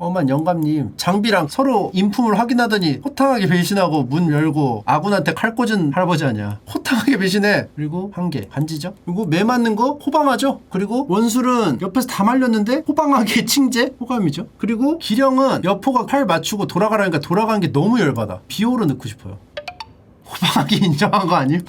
엄한 영감님 장비랑 서로 인품을 확인하더니 호탕하게 배신하고 문 열고 아군한테 칼 꽂은 할아버지 아니야. 호탕하게 배신해. 그리고 한 개 간지죠. 그리고 매 맞는 거 호방하죠. 그리고 원술은 옆에서 다 말렸는데 호방하게 칭제 호감이죠. 그리고 기령은 여포가 칼 맞추고 돌아가라니까 돌아간 게 너무 열받아. 비호로 넣고 싶어요. 호방하게 인정한 거 아니에요?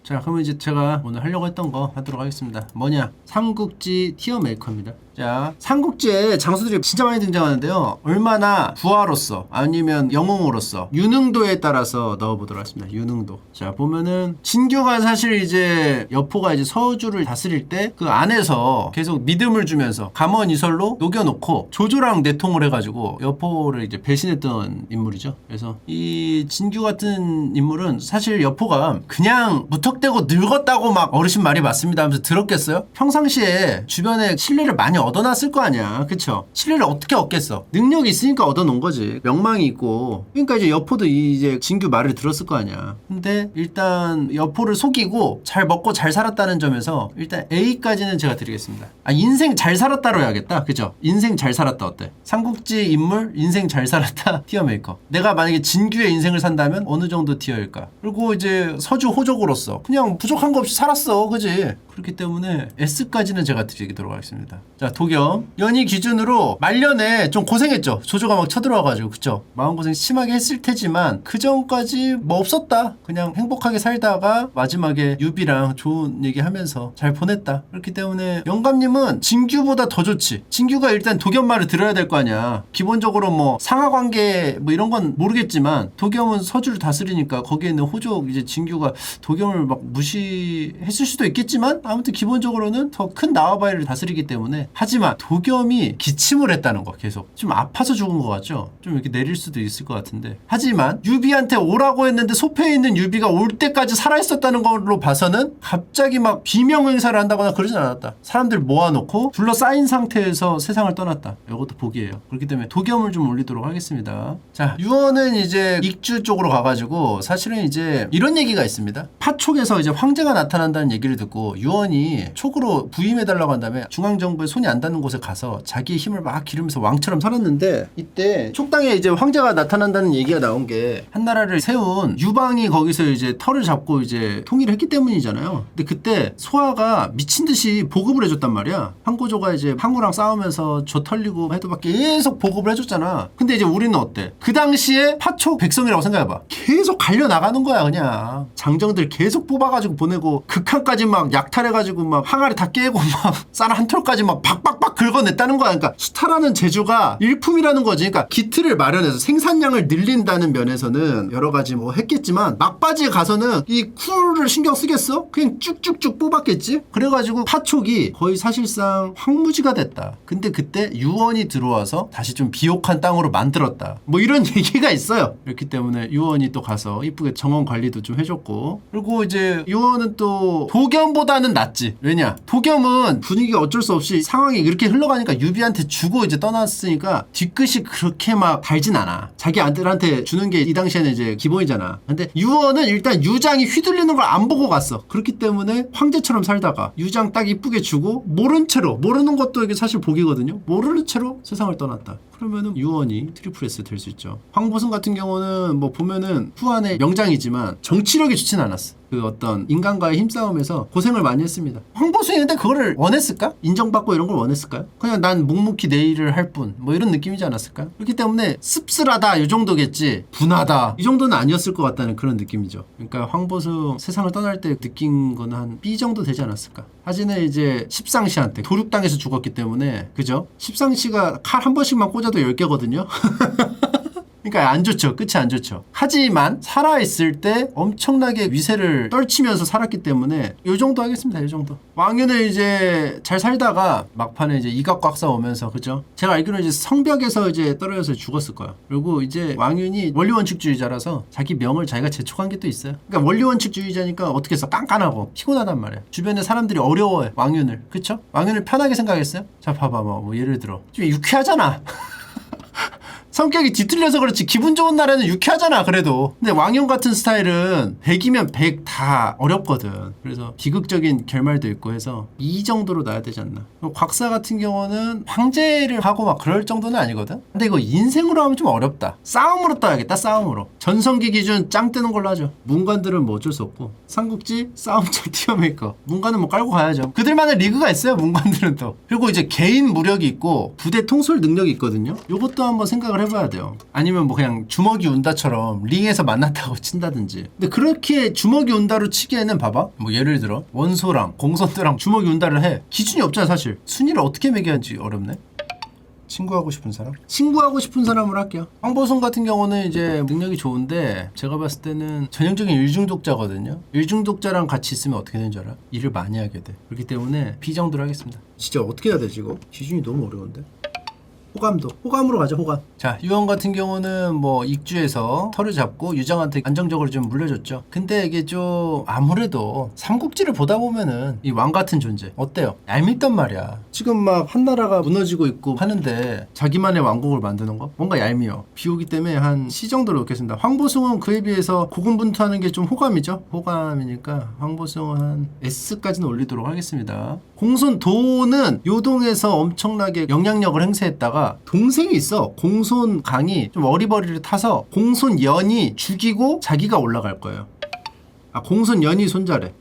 자, 그러면 이제 제가 오늘 하려고 했던 거 하도록 하겠습니다. 뭐냐? 삼국지 티어 메이커입니다. 자, 삼국지에 장수들이 진짜 많이 등장하는데요. 얼마나 부하로서 아니면 영웅으로서 유능도에 따라서 넣어보도록 하겠습니다. 유능도. 자, 보면은 진규가 사실 이제 여포가 이제 서주를 다스릴 때 그 안에서 계속 믿음을 주면서 감언이설로 녹여놓고 조조랑 내통을 해가지고 여포를 이제 배신했던 인물이죠. 그래서 이 진규 같은 인물은 사실 여포가 그냥 무턱대고 늙었다고 막 어르신 말이 맞습니다 하면서 들었겠어요? 평상시에 주변에 신뢰를 많이 얻어놨을 거 아니야. 그쵸? 신뢰를 어떻게 얻겠어? 능력이 있으니까 얻어놓은 거지. 명망이 있고. 그러니까 이제 여포도 이제 진규 말을 들었을 거 아니야. 근데 일단 여포를 속이고 잘 먹고 잘 살았다는 점에서 일단 A까지는 제가 드리겠습니다. 아, 인생 잘 살았다로 해야겠다. 그죠? 인생 잘 살았다 어때? 삼국지 인물 인생 잘 살았다 티어 메이커. 내가 만약에 진규의 인생을 산다면 어느 정도 티어일까? 그리고 이제 서주 호족으로서 그냥 부족한 거 없이 살았어. 그지? 그렇기 때문에 S까지는 제가 드리도록 하겠습니다. 자, 도겸. 연희 기준으로 말년에 좀 고생했죠. 조조가 막 쳐들어와가지고. 그쵸? 마음고생 심하게 했을 테지만 그 전까지 뭐 없었다. 그냥 행복하게 살다가 마지막에 유비랑 좋은 얘기 하면서 잘 보냈다. 그렇기 때문에 영감님은 진규보다 더 좋지. 진규가 일단 도겸 말을 들어야 될 거 아니야. 기본적으로 뭐 상하관계 뭐 이런 건 모르겠지만 도겸은 서주를 다스리니까 거기에 있는 호족 이제 진규가 도겸을 막 무시했을 수도 있겠지만 아무튼 기본적으로는 더 큰 나와바이를 다스리기 때문에. 하지만 도겸이 기침을 했다는 거 계속 좀 아파서 죽은 것 같죠? 좀 이렇게 내릴 수도 있을 것 같은데. 하지만 유비한테 오라고 했는데 소패에 있는 유비가 올 때까지 살아있었다는 걸로 봐서는 갑자기 막 비명 행사를 한다거나 그러진 않았다. 사람들 모아놓고 둘러싸인 상태에서 세상을 떠났다. 이것도 복이에요. 그렇기 때문에 도겸을 좀 올리도록 하겠습니다. 자, 유언은 이제 익주 쪽으로 가가지고 사실은 이제 이런 얘기가 있습니다. 파촉에서 이제 황제가 나타난다는 얘기를 듣고 유언이 촉으로 부임해달라고 한 다음에 중앙정부에 손이 안 닿는 곳에 가서 자기의 힘을 막 기르면서 왕처럼 살았는데 이때 촉당에 이제 황제가 나타난다는 얘기가 나온 게 한나라를 세운 유방이 거기서 이제 털을 잡고 이제 통일을 했기 때문이잖아요. 근데 그때 소아가 미친 듯이 보급을 해줬단 말이야. 황고조가 이제 황후랑 싸우면서 조 털리고 해도 막 계속 보급을 해줬잖아. 근데 이제 우리는 어때? 그 당시에 파촉 백성이라고 생각해봐. 계속 갈려 나가는 거야 그냥. 장정들 계속 뽑아가지고 보내고 극한까지 막 약탈해가지고 막 항아리 다 깨고 막 쌀 한 톨까지 막 박박박 긁어냈다는 거야. 그러니까 수타라는 재주가 일품이라는 거지. 그러니까 기틀을 마련해서 생산량을 늘린다는 면에서는 여러 가지 뭐 했겠지만 막바지에 가서는 이 쿨을 신경 쓰겠어? 그냥 쭉쭉쭉 뽑았겠지? 그래가지고 파촉이 거의 사실상 황무지가 됐다. 근데 그때 유언이 들어와서 다시 좀 비옥한 땅으로 만들었다. 뭐 이런 얘기가 있어요. 그렇기 때문에 유언이 또 가서 이쁘게 정원 관리도 좀 해줬고. 그리고 이제 유언은 또 도겸보다는 낫지. 왜냐? 도겸은 분위기가 어쩔 수 없이 상황이 이렇게 흘러가니까 유비한테 주고 이제 떠났으니까 뒤끝이 그렇게 막 달진 않아. 자기 아들한테 주는 게 이 당시에는 이제 기본이잖아. 근데 유언은 일단 유장이 휘둘리는 걸 안 보고 갔어. 그렇기 때문에 황제처럼 살다가 유장 딱 이쁘게 주고 모른 채로, 모르는 것도 이게 사실 복이거든요. 모르는 채로 세상을 떠났다. 그러면은 유언이 트리플 S 될 수 있죠. 황보승 같은 경우는 뭐 보면은 후한의 명장이지만 정치력이 좋진 않았어. 그 어떤 인간과의 힘싸움에서 고생을 많이 했습니다. 황보승이 근데 그거를 원했을까? 인정받고 이런 걸 원했을까요? 그냥 난 묵묵히 내 일을 할 뿐 뭐 이런 느낌이지 않았을까요? 그렇기 때문에 씁쓸하다 이 정도겠지 분하다 이 정도는 아니었을 것 같다는 그런 느낌이죠. 그러니까 황보승 세상을 떠날 때 느낀 거는 한 B 정도 되지 않았을까? 하지는 이제 십상시한테 도륙당해서 죽었기 때문에 그죠? 십상시가 칼 한 번씩만 꽂아도 10개거든요. 그러니까 안 좋죠. 끝이 안 좋죠. 하지만 살아있을 때 엄청나게 위세를 떨치면서 살았기 때문에 요 정도 하겠습니다. 요 정도. 왕윤을 이제 잘 살다가 막판에 이제 이각곽사 오면서 그죠? 제가 알기로는 이제 성벽에서 이제 떨어져서 죽었을 거예요. 그리고 이제 왕윤이 원리원칙주의자라서 자기 명을 자기가 재촉한 게 또 있어요. 그러니까 원리원칙주의자니까 어떻게 해서 깐깐하고 피곤하단 말이에요. 주변에 사람들이 어려워해. 왕윤을. 그쵸? 왕윤을 편하게 생각했어요? 자 봐봐 뭐 예를 들어 좀 유쾌하잖아. 성격이 뒤틀려서 그렇지 기분 좋은 날에는 유쾌하잖아 그래도. 근데 왕용 같은 스타일은 100이면 100 다 어렵거든. 그래서 비극적인 결말도 있고 해서 이 정도로 놔야 되지 않나. 곽사 같은 경우는 황제를 하고 막 그럴 정도는 아니거든. 근데 이거 인생으로 하면 좀 어렵다. 싸움으로 떠야겠다. 싸움으로. 전성기 기준 짱 뜨는 걸로 하죠. 문관들은 뭐 어쩔 수 없고. 삼국지 싸움장 티어메이커. 문관은 뭐 깔고 가야죠. 그들만의 리그가 있어요. 문관들은 또. 그리고 이제 개인 무력이 있고 부대 통솔 능력이 있거든요. 요것도 한번 생각을 해봐야 돼요. 아니면 뭐 그냥 주먹이 운다처럼 링에서 만났다고 친다든지. 근데 그렇게 주먹이 운다로 치기에는 봐봐. 뭐 예를 들어 원소랑 공선대랑 주먹이 운다를 해. 기준이 없잖아 사실. 순위를 어떻게 매겨야 할지 어렵네. 친구하고 싶은 사람? 친구하고 싶은 사람으로 할게요. 황보성 같은 경우는 이제 능력이 좋은데 제가 봤을 때는 전형적인 일중독자거든요. 일중독자랑 같이 있으면 어떻게 되는 줄 알아? 일을 많이 하게 돼. 그렇기 때문에 B 정도로 하겠습니다. 진짜 어떻게 해야 되지 이거? 기준이 너무 어려운데? 호감도. 호감으로 가자 호감. 자 유언 같은 경우는 뭐 익주에서 털을 잡고 유정한테 안정적으로 좀 물려줬죠. 근데 이게 좀 아무래도 삼국지를 보다 보면은 이 왕 같은 존재 어때요? 얄밉단 말이야. 지금 막 한나라가 무너지고 있고 하는데 자기만의 왕국을 만드는 거? 뭔가 얄미워. 비오기 때문에 한 C 정도로 놓겠습니다. 황보승은 그에 비해서 고군분투하는 게 좀 호감이죠. 호감이니까 황보승은 한 S까지는 올리도록 하겠습니다. 공손도는 요동에서 엄청나게 영향력을 행사했다가 동생이 있어. 공손강이 좀 어리버리를 타서 공손연이 죽이고 자기가 올라갈 거예요. 아 공손연이 손자래.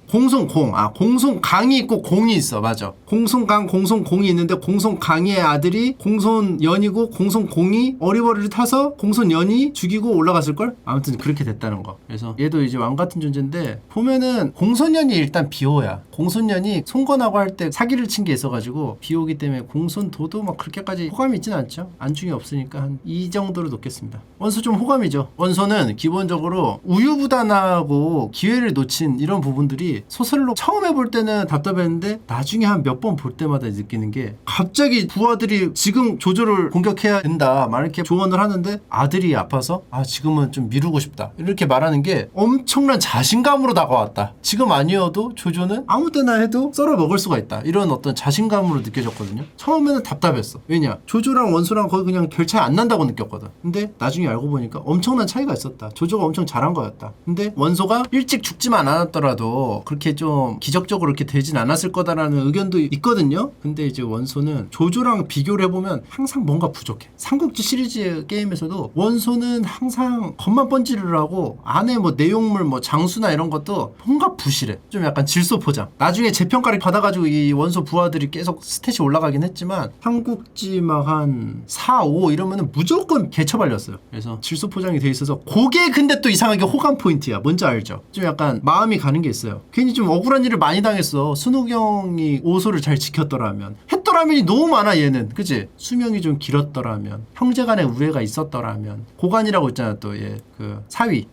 공손공. 아 공손강이 있고 공이 있어. 맞아. 공손강 공손공이 있는데 공손강의 아들이 공손연이고 공손공이 어리버리를 타서 공손연이 죽이고 올라갔을걸? 아무튼 그렇게 됐다는 거. 그래서 얘도 이제 왕같은 존재인데 보면은 공손연이 일단 비호야. 공손연이 송건하고 할 때 사기를 친 게 있어가지고 비호기 때문에 공손도도 막 그렇게까지 호감이 있진 않죠. 안중이 없으니까 한 이 정도로 놓겠습니다. 원소 좀 호감이죠. 원소는 기본적으로 우유부단하고 기회를 놓친 이런 부분들이 소설로 처음 해볼 때는 답답했는데 나중에 한 몇 번 볼 때마다 느끼는 게 갑자기 부하들이 지금 조조를 공격해야 된다 막 이렇게 조언을 하는데 아들이 아파서 아 지금은 좀 미루고 싶다 이렇게 말하는 게 엄청난 자신감으로 다가왔다. 지금 아니어도 조조는 아무 때나 해도 썰어 먹을 수가 있다. 이런 어떤 자신감으로 느껴졌거든요. 처음에는 답답했어. 왜냐? 조조랑 원소랑 거의 그냥 별 차이 안 난다고 느꼈거든. 근데 나중에 알고 보니까 엄청난 차이가 있었다. 조조가 엄청 잘한 거였다. 근데 원소가 일찍 죽지만 않았더라도 그렇게 좀 기적적으로 이렇게 되진 않았을 거다라는 의견도 있거든요. 근데 이제 원소는 조조랑 비교를 해보면 항상 뭔가 부족해. 삼국지 시리즈 게임에서도 원소는 항상 겉만 번지르르 하고 안에 뭐 내용물 뭐 장수나 이런 것도 뭔가 부실해. 좀 약간 질소 포장. 나중에 재평가를 받아가지고 이 원소 부하들이 계속 스탯이 올라가긴 했지만 삼국지 막 한 4, 5 이러면은 무조건 개처발렸어요. 그래서 질소 포장이 돼 있어서 그게 근데 또 이상하게 호감 포인트야. 뭔지 알죠? 좀 약간 마음이 가는 게 있어요. 괜히 좀 억울한 일을 많이 당했어. 순우경이 오소를 잘 지켰더라면. 했더라면이 너무 많아 얘는. 그치? 수명이 좀 길었더라면. 형제간의 우애가 있었더라면. 고관이라고 있잖아 또 얘. 그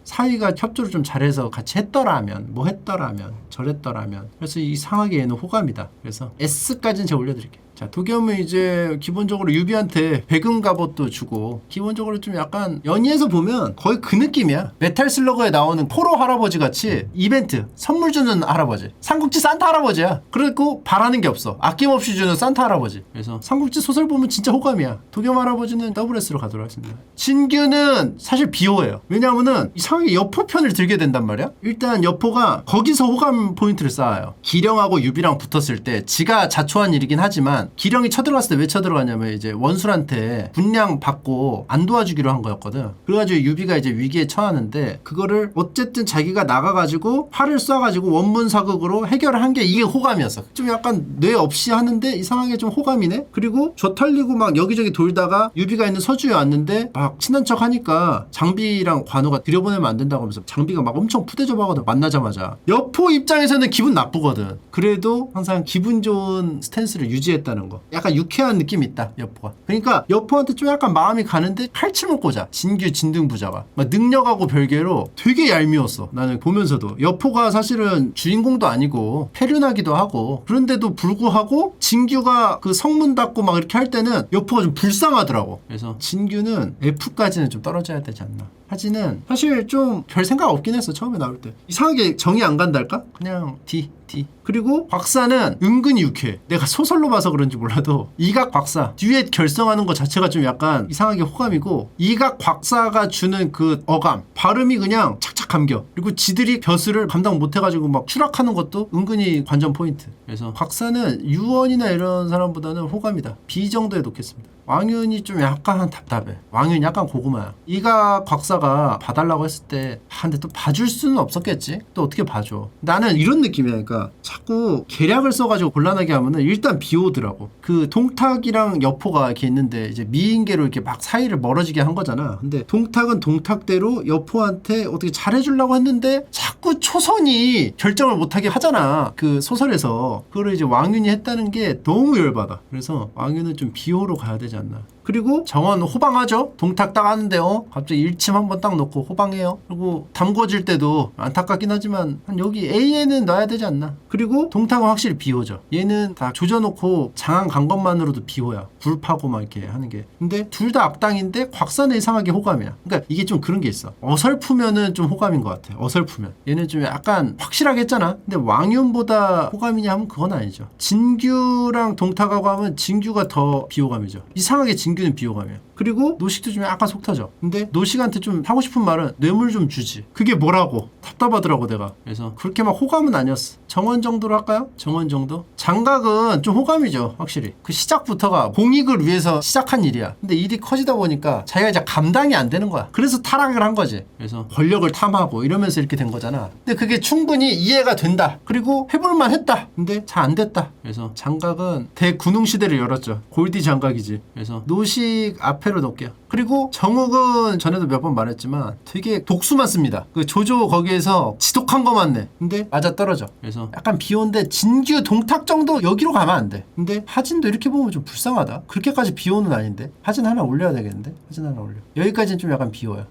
사위가 협조를 좀 잘해서 같이 했더라면. 뭐 했더라면. 저랬더라면. 그래서 이상하게 얘는 호감이다. 그래서 S까지는 제가 올려드릴게요. 자, 도겸은 이제 기본적으로 유비한테 백음 갑옷도 주고 기본적으로 좀 약간 연희에서 보면 거의 그 느낌이야. 메탈 슬러그에 나오는 포로 할아버지 같이 이벤트 선물 주는 할아버지. 삼국지 산타 할아버지야. 그리고 바라는 게 없어. 아낌없이 주는 산타 할아버지. 그래서 삼국지 소설 보면 진짜 호감이야. 도겸 할아버지는 WS로 가도록 하겠습니다. 진규는 사실 비호예요. 왜냐하면은 이상하게 여포 편을 들게 된단 말이야. 일단 여포가 거기서 호감 포인트를 쌓아요. 기령하고 유비랑 붙었을 때 지가 자초한 일이긴 하지만 기령이 쳐들어갔을 때 왜 쳐들어갔냐면 이제 원술한테 분량 받고 안 도와주기로 한 거였거든. 그래가지고 유비가 이제 위기에 처하는데 그거를 어쨌든 자기가 나가가지고 활을 쏴가지고 원문사극으로 해결을 한 게 이게 호감이었어. 좀 약간 뇌 없이 하는데 이상하게 좀 호감이네. 그리고 저 털리고 막 여기저기 돌다가 유비가 있는 서주에 왔는데 막 친한 척 하니까 장비랑 관우가 들여보내면 안 된다고 하면서 장비가 막 엄청 푸대접하거든. 만나자마자. 여포 입장에서는 기분 나쁘거든. 그래도 항상 기분 좋은 스탠스를 유지했다는 거. 약간 유쾌한 느낌이 있다 여포가. 그러니까 여포한테 좀 약간 마음이 가는데 칼침을 꽂아. 진규 진등부자가 막 능력하고 별개로 되게 얄미웠어. 나는 보면서도 여포가 사실은 주인공도 아니고 패륜하기도 하고 그런데도 불구하고 진규가 그 성문 닫고 막 이렇게 할 때는 여포가 좀 불쌍하더라고. 그래서 진규는 F까지는 좀 떨어져야 되지 않나. 하지는 사실 좀 별 생각 없긴 했어. 처음에 나올 때 이상하게 정이 안 간달까? 그냥 D T. 그리고 곽사는 은근히 유쾌해. 내가 소설로 봐서 그런지 몰라도 이각 곽사 듀엣 결성하는 것 자체가 좀 약간 이상하게 호감이고, 이각 곽사가 주는 그 어감 발음이 그냥 착착 감겨. 그리고 지들이 벼슬을 감당 못해가지고 막 추락하는 것도 은근히 관전 포인트. 그래서 곽사는 유언이나 이런 사람보다는 호감이다. B 정도에 놓겠습니다. 왕윤이 좀 약간 답답해. 왕윤이 약간 고구마야. 이가 곽사가 봐달라고 했을 때 근데 또 봐줄 수는 없었겠지. 또 어떻게 봐줘. 나는 이런 느낌이야. 그러니까 자꾸 계략을 써가지고 곤란하게 하면은 일단 비오더라고. 그 동탁이랑 여포가 이렇게 있는데 이제 미인계로 이렇게 막 사이를 멀어지게 한 거잖아. 근데 동탁은 동탁대로 여포한테 어떻게 잘해주려고 했는데 자꾸 초선이 결정을 못하게 하잖아. 그 소설에서. 그걸 이제 왕윤이 했다는 게 너무 열받아. 그래서 왕윤은 좀 비호로 가야 되지 않나. 그리고 정원 호방하죠. 동탁 딱 하는데 갑자기 일침 한번 딱 넣고 호방해요. 그리고 담궈질 때도 안타깝긴 하지만 한 여기 A에는 넣어야 되지 않나. 그리고 동탁은 확실히 비호죠. 얘는 다 조져놓고 장안 간 것만으로도 비호야. 불 파고 막 이렇게 하는 게. 근데 둘 다 악당인데 곽사는 이상하게 호감이야. 그러니까 이게 좀 그런 게 있어. 어설프면은 좀 호감인 것 같아. 어설프면. 얘는 좀 약간 확실하게 했잖아. 근데 왕윤보다 호감이냐 하면 그건 아니죠. 진규랑 동탁하고 하면 진규가 더 비호감이죠. 이상하게 진규는 비호감이야. 그리고 노식도 좀 약간 속 터져. 근데 노식한테 좀 하고 싶은 말은 뇌물 좀 주지. 그게 뭐라고 답답하더라고 내가. 그래서 그렇게 막 호감은 아니었어. 정원 정도로 할까요? 정원 정도? 장각은 좀 호감이죠. 확실히 그 시작부터가 공익을 위해서 시작한 일이야. 근데 일이 커지다 보니까 자기가 이제 감당이 안 되는 거야. 그래서 타락을 한 거지. 그래서 권력을 탐하고 이러면서 이렇게 된 거잖아. 근데 그게 충분히 이해가 된다. 그리고 해볼만 했다. 근데 잘 안 됐다. 그래서 장각은 대군웅 시대를 열었죠. 골디 장각이지. 그래서 노식 앞에로 놓을게요. 그리고 정욱은 전에도 몇 번 말했지만 되게 독수만 씁니다. 그 조조 거기에서 지독한 거만 내. 근데 맞아 떨어져. 그래서 약간 비호인데 진규 동탁 정도 여기로 가면 안 돼. 근데 하진도 이렇게 보면 좀 불쌍하다. 그렇게까지 비호는 아닌데. 하진 하나 올려야 되겠는데. 하진 하나 올려. 여기까지는 좀 약간 비호야.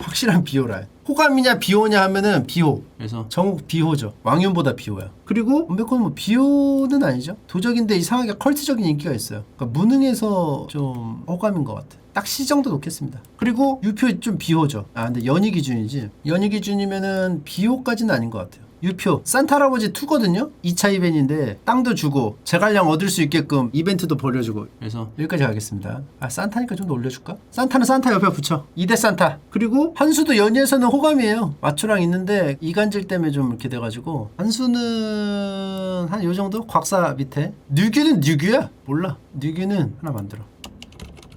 확실한 비호라. 호감이냐 비호냐 하면은 비호. 그래서 정욱 비호죠. 왕윤보다 비호야. 그리고 엄백호는 뭐 비호는 아니죠. 도적인데 이상하게 컬트적인 인기가 있어요. 그러니까 무능해서 좀 호감인 것 같아. 딱 C 정도 놓겠습니다. 그리고 유표 좀 비호죠. 근데 연희 기준이지. 연희 기준이면은 비호까지는 아닌 것 같아요. 유표 산타 할아버지 2거든요. 2차 이벤트인데 땅도 주고 제갈량 얻을 수 있게끔 이벤트도 벌려주고. 그래서 여기까지 가겠습니다. 산타니까 좀 더 올려줄까? 산타는 산타 옆에 붙여. 2대 산타. 그리고 한수도 연희에서는 호감이에요. 마초랑 있는데 이간질 때문에 좀 이렇게 돼가지고 한수는 한 요정도? 곽사 밑에. 뉴규는 뉴규야? 몰라. 뉴규는 하나 만들어.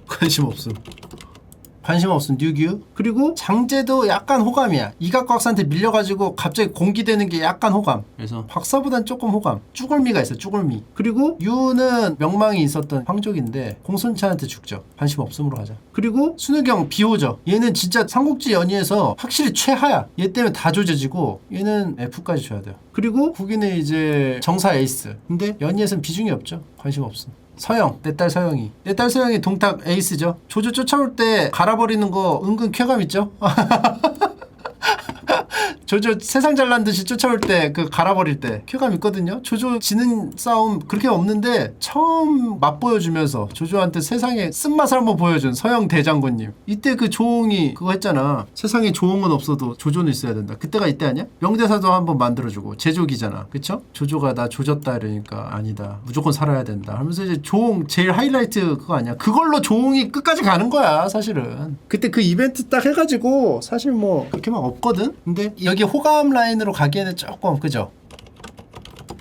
관심 없음. 관심 없음 뉴규. 그리고 장제도 약간 호감이야. 이각 곽사한테 밀려가지고 갑자기 공기되는 게 약간 호감. 그래서 곽사보단 조금 호감. 쭈글미가 있어. 쭈글미. 그리고 유는 명망이 있었던 황족인데 공손차한테 죽죠. 관심 없음으로 가자. 그리고 순우경 비호죠. 얘는 진짜 삼국지 연의에서 확실히 최하야. 얘 때문에 다 조져지고 얘는 F까지 줘야 돼요. 그리고 국인은 이제 정사 에이스. 근데 연의에서는 비중이 없죠. 관심 없음. 서영, 내 딸 서영이. 내 딸 서영이 동탁 에이스죠. 조조 쫓아올 때 갈아버리는 거 은근 쾌감 있죠? 조조 세상 잘난 듯이 쫓아올 때 그 갈아버릴 때 쾌감 있거든요. 조조 지는 싸움 그렇게 없는데 처음 맛보여주면서 조조한테 세상에 쓴맛을 한번 보여준 서영 대장군님. 이때 그 조홍이 그거 했잖아. 세상에 조홍은 없어도 조조는 있어야 된다. 그때가 이때 아니야? 명대사도 한번 만들어주고 제조기잖아. 그쵸? 조조가 나 조졌다 이러니까 아니다. 무조건 살아야 된다 하면서 이제 조홍 제일 하이라이트 그거 아니야? 그걸로 조홍이 끝까지 가는 거야 사실은. 그때 그 이벤트 딱 해가지고 사실 뭐 그렇게 막 없거든? 근데 여기 호감 라인으로 가기에는 조금 그죠?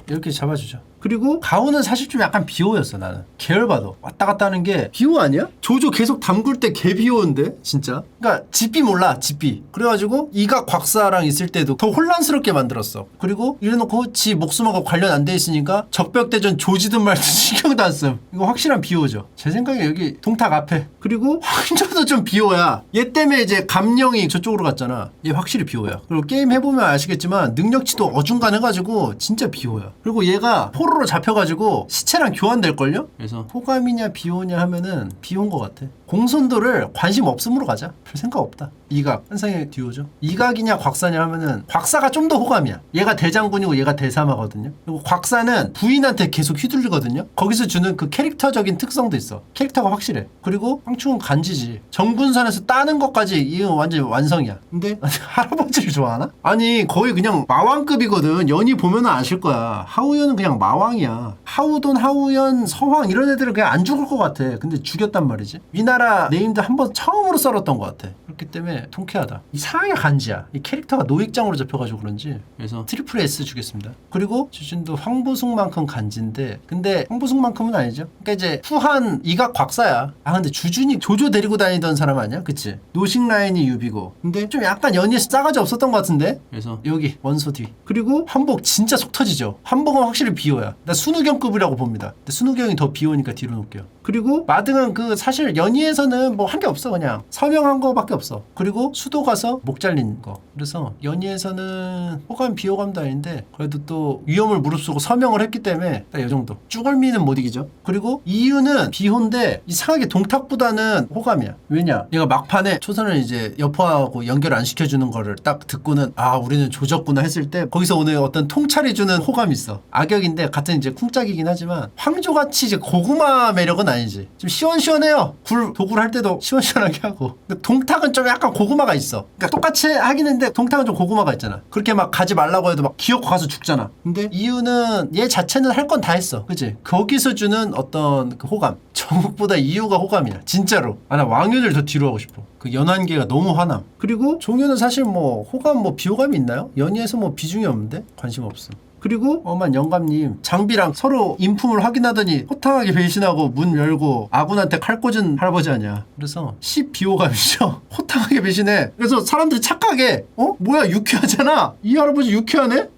이렇게 잡아주죠. 그리고 가오는 사실 좀 약간 비호였어. 나는 계열봐도 왔다 갔다 하는 게 비호 아니야? 조조 계속 담글 때 개 비호인데 진짜. 그러니까 집비 몰라 집비. 그래가지고 이가 곽사랑 있을 때도 더 혼란스럽게 만들었어. 그리고 이래놓고 지 목숨하고 관련 안 돼 있으니까 적벽대전 조지든 말든 신경도 안 씀. 이거 확실한 비호죠. 제 생각에 여기 동탁 앞에. 그리고 황조도 좀 비호야. 얘 때문에 이제 감령이 저쪽으로 갔잖아. 얘 확실히 비호야. 그리고 게임 해보면 아시겠지만 능력치도 어중간해가지고 진짜 비호야. 그리고 얘가 포로로 잡혀가지고 시체랑 교환될걸요? 그래서 호감이냐 비호냐 하면은 비호인 것 같아. 공손도를 관심 없음으로 가자. 별 생각 없다. 이각 환상의 듀오죠. 이각이냐 곽사냐 하면은 곽사가 좀 더 호감이야. 얘가 대장군이고 얘가 대사마거든요. 그리고 곽사는 부인한테 계속 휘둘리거든요. 거기서 주는 그 캐릭터적인 특성도 있어. 캐릭터가 확실해. 그리고 황충은 간지지. 정군산에서 따는 것까지 이거 완전 완성이야. 근데 할아버지를 좋아하나? 아니 거의 그냥 마왕급이거든. 연희 보면은 아실 거야. 하우연은 그냥 마왕이야. 하우돈, 하우연, 서황 이런 애들은 그냥 안 죽을 것 같아. 근데 죽였단 말이지. 위나라 네임드 한 번 처음으로 썰었던 것 같아. 그렇기 때문에 통쾌하다. 이상하게 간지야. 이 캐릭터가 노익장으로 잡혀가지고 그런지. 그래서 트리플 S 주겠습니다. 그리고 주진도 황보숙만큼 간지인데 근데 황보숙만큼은 아니죠. 그러니까 이제 후한 이각 곽사야. 아 근데 주준이 조조 데리고 다니던 사람 아니야? 그치? 노식 라인이 유비고 근데 좀 약간 연희에 싸가지 없었던 것 같은데. 그래서 여기 원소 뒤. 그리고 한복 진짜 속 터지죠. 한복은 확실히 비호야. 나 순우경급이라고 봅니다. 근데 순우경이 더 비호니까 뒤로 놓을게요. 그리고 마등은 그 사실 연희에서는 뭐 한 게 없어. 그냥 서명한 거밖에 없어. 그리고 수도 가서 목 잘린 거. 그래서 연희에서는 호감 비호감도 아닌데 그래도 또 위험을 무릅쓰고 서명을 했기 때문에 딱 이 정도. 쭈글미는 못 이기죠. 그리고 이유는 비호인데 이상하게 동탁보다는 호감이야. 왜냐? 얘가 막판에 초선을 이제 여포하고 연결 안 시켜주는 거를 딱 듣고는 아 우리는 조졌구나 했을 때 거기서 오늘 어떤 통찰해주는 호감이 있어. 악역인데 같은 이제 쿵짝이긴 하지만 황조같이 이제 고구마 매력은 아니지. 좀 시원시원해요. 도굴 할 때도 시원시원하게 하고. 근데 동탁은 좀 약간 고구마가 있어. 그러니까 똑같이 하긴 했는데 동탁은 좀 고구마가 있잖아. 그렇게 막 가지 말라고 해도 막 기어코 가서 죽잖아. 근데 이유는 얘 자체는 할 건 다 했어. 그치? 거기서 주는 어떤 그 호감. 정욱보다 이유가 호감이야. 진짜로. 아, 나 왕윤을 더 뒤로 하고 싶어. 그 연한계가 너무 화남. 그리고 종효는 사실 뭐 호감 뭐 비호감이 있나요? 연희에서 뭐 비중이 없는데? 관심 없어. 그리고 엄한 영감님 장비랑 서로 인품을 확인하더니 호탕하게 배신하고 문 열고 아군한테 칼 꽂은 할아버지 아니야. 그래서 10비호감이죠. 호탕하게 배신해. 그래서 사람들이 착하게 뭐야 유쾌하잖아. 이 할아버지 유쾌하네?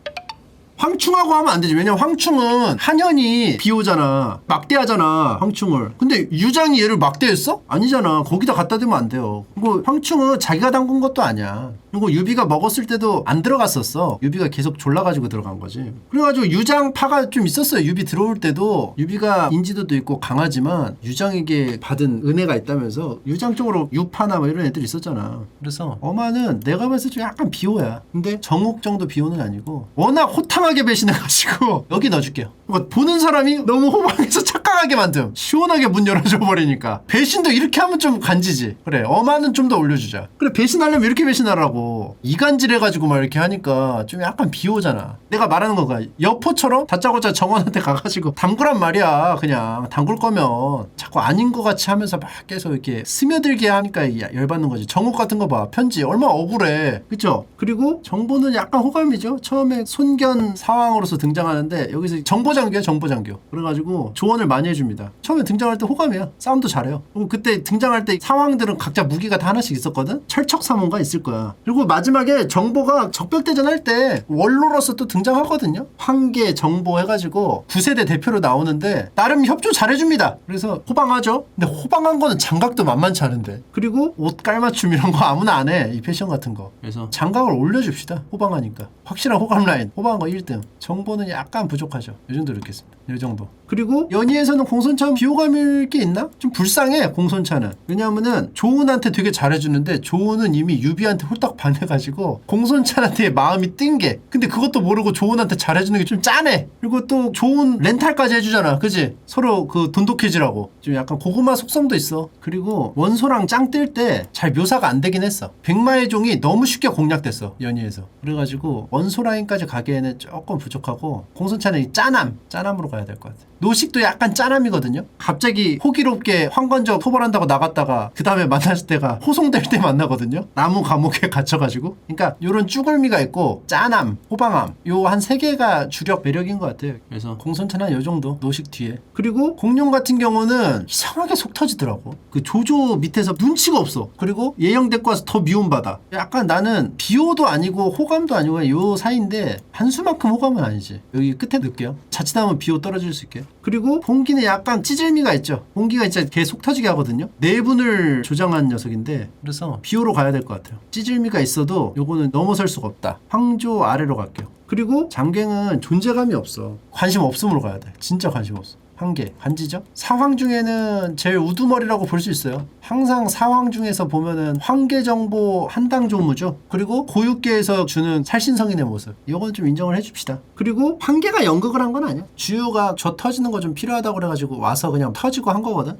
황충하고 하면 안 되지. 왜냐면 황충은 한현이 비호잖아. 막대하잖아 황충을. 근데 유장이 얘를 막대했어? 아니잖아. 거기다 갖다 대면 안 돼요. 그리고 황충은 자기가 담근 것도 아니야. 그리고 유비가 먹었을 때도 안 들어갔었어. 유비가 계속 졸라가지고 들어간 거지. 그래가지고 유장파가 좀 있었어요. 유비 들어올 때도 유비가 인지도도 있고 강하지만 유장에게 받은 은혜가 있다면서 유장 쪽으로 유파나 뭐 이런 애들이 있었잖아. 그래서 어마는 내가 봤을 때 좀 약간 비호야. 근데 정욱 정도 비호는 아니고 워낙 호탕하게 배신해가지고 여기 넣어줄게요. 그러니까 보는 사람이 너무 호방해서 착각하게 만듦. 시원하게 문 열어줘 버리니까. 배신도 이렇게 하면 좀 간지지. 그래 어마는 좀 더 올려주자. 그래 배신하려면 이렇게 배신하라고. 이간질해가지고 막 이렇게 하니까 좀 약간 비호잖아. 내가 말하는 건가 여포처럼 다짜고짜 정원한테 가가지고 담그란 말이야. 그냥 담글 거면 자꾸 아닌 것 같이 하면서 막 계속 이렇게 스며들게 하니까 열받는 거지. 정욱 같은 거 봐. 편지 얼마나 억울해. 그쵸? 그리고 정보는 약간 호감이죠. 처음에 손견 사왕으로서 등장하는데 여기서 정보장교야 정보장교. 그래가지고 조언을 많이 해줍니다. 처음에 등장할 때 호감이야. 싸움도 잘해요. 그리고 그때 등장할 때 사왕들은 각자 무기가 다 하나씩 있었거든. 철척사문가 있을 거야. 그리고 마지막에 정보가 적벽대전 할 때 원로로서 또 등장하거든요. 황계 정보 해가지고 9세대 대표로 나오는데 나름 협조 잘해줍니다. 그래서 호방하죠. 근데 호방한 거는 장각도 만만치 않은데. 그리고 옷 깔맞춤 이런 거 아무나 안 해. 이 패션 같은 거. 그래서 장각을 올려줍시다. 호방하니까. 확실한 호감 라인. 호방한 거 1등. 정보는 약간 부족하죠. 이 정도 이렇겠습니다. 이 정도. 그리고 연희에서는 공손차는 비호감일 게 있나? 좀 불쌍해 공손차는. 왜냐하면은 조은한테 되게 잘해주는데 조은은 이미 유비한테 홀딱 반해가지고 공손차한테 마음이 뜬 게. 근데 그것도 모르고 조은한테 잘해주는 게 좀 짠해. 그리고 또 조은 렌탈까지 해주잖아. 그지? 서로 그 돈독해지라고. 좀 약간 고구마 속성도 있어. 그리고 원소랑 짱 뜰 때 잘 묘사가 안 되긴 했어. 백마의 종이 너무 쉽게 공략됐어 연희에서. 그래가지고 원소 라인까지 가기에는 조금 부족하고 공손차는 이 짠함으로 가야 될 것 같아. 노식도 약간 짠함이거든요. 갑자기 호기롭게 황건적 토벌한다고 나갔다가 그 다음에 만났을 때가 호송될 때 만나거든요. 나무 감옥에 갇혀가지고. 그러니까 요런 쭈글미가 있고 짠함, 호방함 요 한 3개가 주력 매력인 것 같아요. 그래서 공손차는 요 정도 노식 뒤에. 그리고 공룡 같은 경우는 이상하게 속 터지더라고. 그 조조 밑에서 눈치가 없어. 그리고 예형 데리고 와서 더 미움받아. 약간 나는 비호도 아니고 호감도 아니고 요 사이인데 한수만큼 호감은 아니지. 여기 끝에 넣을게요. 자칫하면 비호 떨어질 수 있게. 그리고 봉기는 약간 찌질미가 있죠. 봉기가 진짜 개 속 터지게 하거든요. 내분을 조장한 녀석인데 그래서 비호로 가야 될 것 같아요. 찌질미가 있어도 요거는 넘어설 수가 없다. 황조 아래로 갈게요. 그리고 장갱은 존재감이 없어. 관심 없음으로 가야 돼. 진짜 관심 없어. 한계 간지죠. 사황 중에는 제일 우두머리라고 볼 수 있어요. 항상 사황 중에서 보면은 황계정보 한당 조무죠. 그리고 고육계에서 주는 살신성인의 모습, 이건 좀 인정을 해줍시다. 그리고 한계가 연극을 한 건 아니야. 주유가 저 터지는 거 좀 필요하다고 그래가지고 와서 그냥 터지고 한 거거든.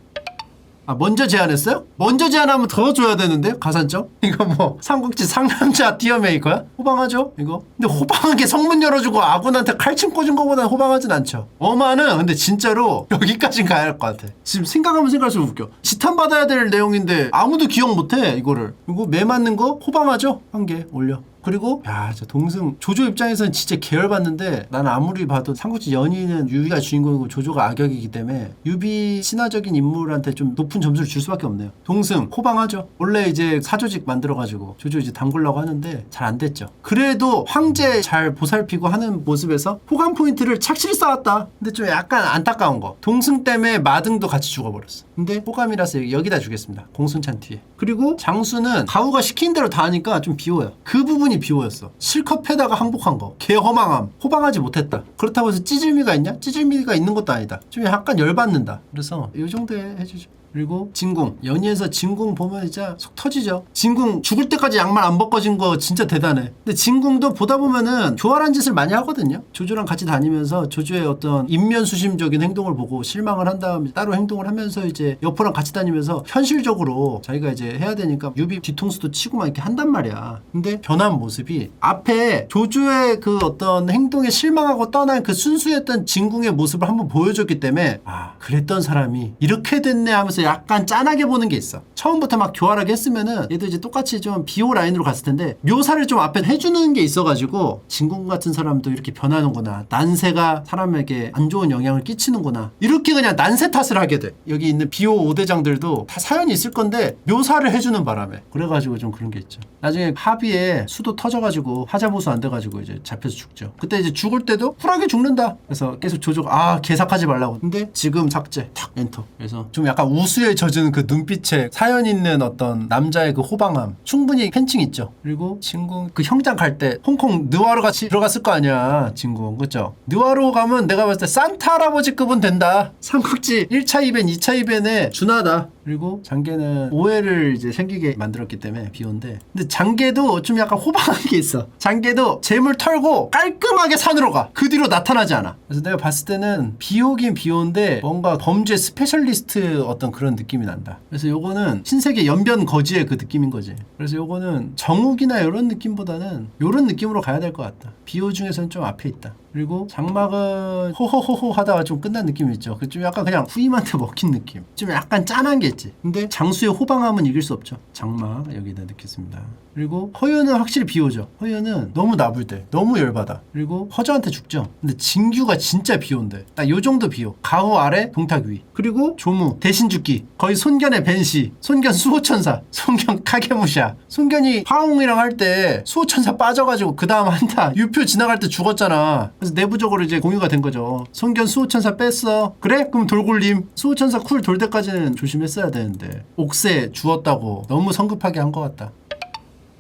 아, 먼저 제안했어요? 먼저 제안하면 더 줘야 되는데 가산점? 이거 뭐 삼국지 상남자 티어메이커야? 호방하죠 이거? 근데 호방한 게 성문 열어주고 아군한테 칼침 꽂은 거보다 호방하진 않죠. 어마는 근데 진짜로 여기까진 가야 할 것 같아. 지금 생각하면 생각할수록 웃겨. 지탄받아야 될 내용인데 아무도 기억 못해 이거를. 이거 매 맞는 거 호방하죠? 한 개 올려. 그리고 야, 저 동승 조조 입장에서는 진짜 계열받는데, 난 아무리 봐도 삼국지 연희는 유비가 주인공이고 조조가 악역이기 때문에 유비 신화적인 인물한테 좀 높은 점수를 줄 수밖에 없네요. 동승 호방하죠. 원래 이제 사조직 만들어가지고 조조 이제 담그려고 하는데 잘 안 됐죠. 그래도 황제 잘 보살피고 하는 모습에서 호감 포인트를 착실히 쌓았다. 근데 좀 약간 안타까운 거, 동승 때문에 마등도 같이 죽어버렸어. 근데 호감이라서 여기다 주겠습니다. 공순찬 뒤에. 그리고 장수는 가우가 시킨 대로 다 하니까 좀 비워요. 그 부분이 비호였어. 실컷 패다가 항복한 거. 개허망함. 호방하지 못했다. 그렇다고 해서 찌질미가 있냐? 찌질미가 있는 것도 아니다. 좀 약간 열받는다. 그래서 이 정도에 해주죠. 그리고 진궁. 연희에서 진궁 보면 진짜 속 터지죠. 진궁 죽을 때까지 양말 안 벗겨진 거 진짜 대단해. 근데 진궁도 보다 보면은 교활한 짓을 많이 하거든요. 조조랑 같이 다니면서 조조의 어떤 인면수심적인 행동을 보고 실망을 한 다음에 따로 행동을 하면서 이제 여포랑 같이 다니면서 현실적으로 자기가 이제 해야 되니까 유비 뒤통수도 치고 막 이렇게 한단 말이야. 근데 변한 모습이 앞에 조조의 그 어떤 행동에 실망하고 떠난 그 순수했던 진궁의 모습을 한번 보여줬기 때문에, 아, 그랬던 사람이 이렇게 됐네 하면서 약간 짠하게 보는 게 있어. 처음부터 막 교활하게 했으면은 얘도 이제 똑같이 좀 비호 라인으로 갔을 텐데, 묘사를 좀 앞에 해주는 게 있어가지고 진궁 같은 사람도 이렇게 변하는구나, 난세가 사람에게 안 좋은 영향을 끼치는구나, 이렇게 그냥 난세 탓을 하게 돼. 여기 있는 비호 5대장들도 다 사연이 있을 건데 묘사를 해주는 바람에 그래가지고 좀 그런 게 있죠. 나중에 합의에 수도 터져가지고 하자보수 안 돼가지고 이제 잡혀서 죽죠. 그때 이제 죽을 때도 쿨하게 죽는다. 그래서 계속 조조가 아, 개삭하지 말라고. 근데 지금 삭제 탁 엔터. 그래서 좀 약간 우수에 젖은 그 눈빛에 사연 있는 어떤 남자의 그 호방함 충분히 팬층 있죠. 그리고 진궁 그 형장 갈 때 홍콩 느와르 같이 들어갔을 거 아니야. 진궁 그쵸? 느와르 가면 내가 봤을 때 산타 할아버지급은 된다. 삼국지 1차 이벤 2차 이벤에 준하다. 그리고 장계는 오해를 이제 생기게 만들었기 때문에 비호인데, 근데 장계도 좀 약간 호방한 게 있어. 장계도 재물 털고 깔끔하게 산으로 가. 그 뒤로 나타나지 않아. 그래서 내가 봤을 때는 비호긴 비호인데 뭔가 범죄 스페셜리스트 어떤 그런 느낌이 난다. 그래서 요거는 신세계 연변 거지의 그 느낌인 거지. 그래서 요거는 정욱이나 이런 느낌보다는 요런 느낌으로 가야 될 것 같다. 비호 중에서는 좀 앞에 있다. 그리고 장막은 호호호호 하다가 좀 끝난 느낌이 있죠. 좀 약간 그냥 후임한테 먹힌 느낌. 좀 약간 짠한 게 있지. 근데 장수의 호방함은 이길 수 없죠. 장막 여기다 넣겠습니다. 그리고 허유는 확실히 비호죠. 허유는 너무 나불대, 너무 열받아. 그리고 허저한테 죽죠. 근데 진규가 진짜 비호인데 딱 요 정도 비호. 가호 아래 동탁 위. 그리고 조무 대신 죽기. 거의 손견의 벤시, 손견 수호천사, 손견 카게무샤. 손견이 화웅이랑 할 때 수호천사 빠져가지고 그 다음 한타 유표 지나갈 때 죽었잖아. 그래서 내부적으로 이제 공유가 된 거죠. 손견 수호천사 뺐어. 그래? 그럼 돌굴림. 수호천사 쿨 돌 때까지는 조심했어야 되는데 옥새 주었다고 너무 성급하게 한 것 같다.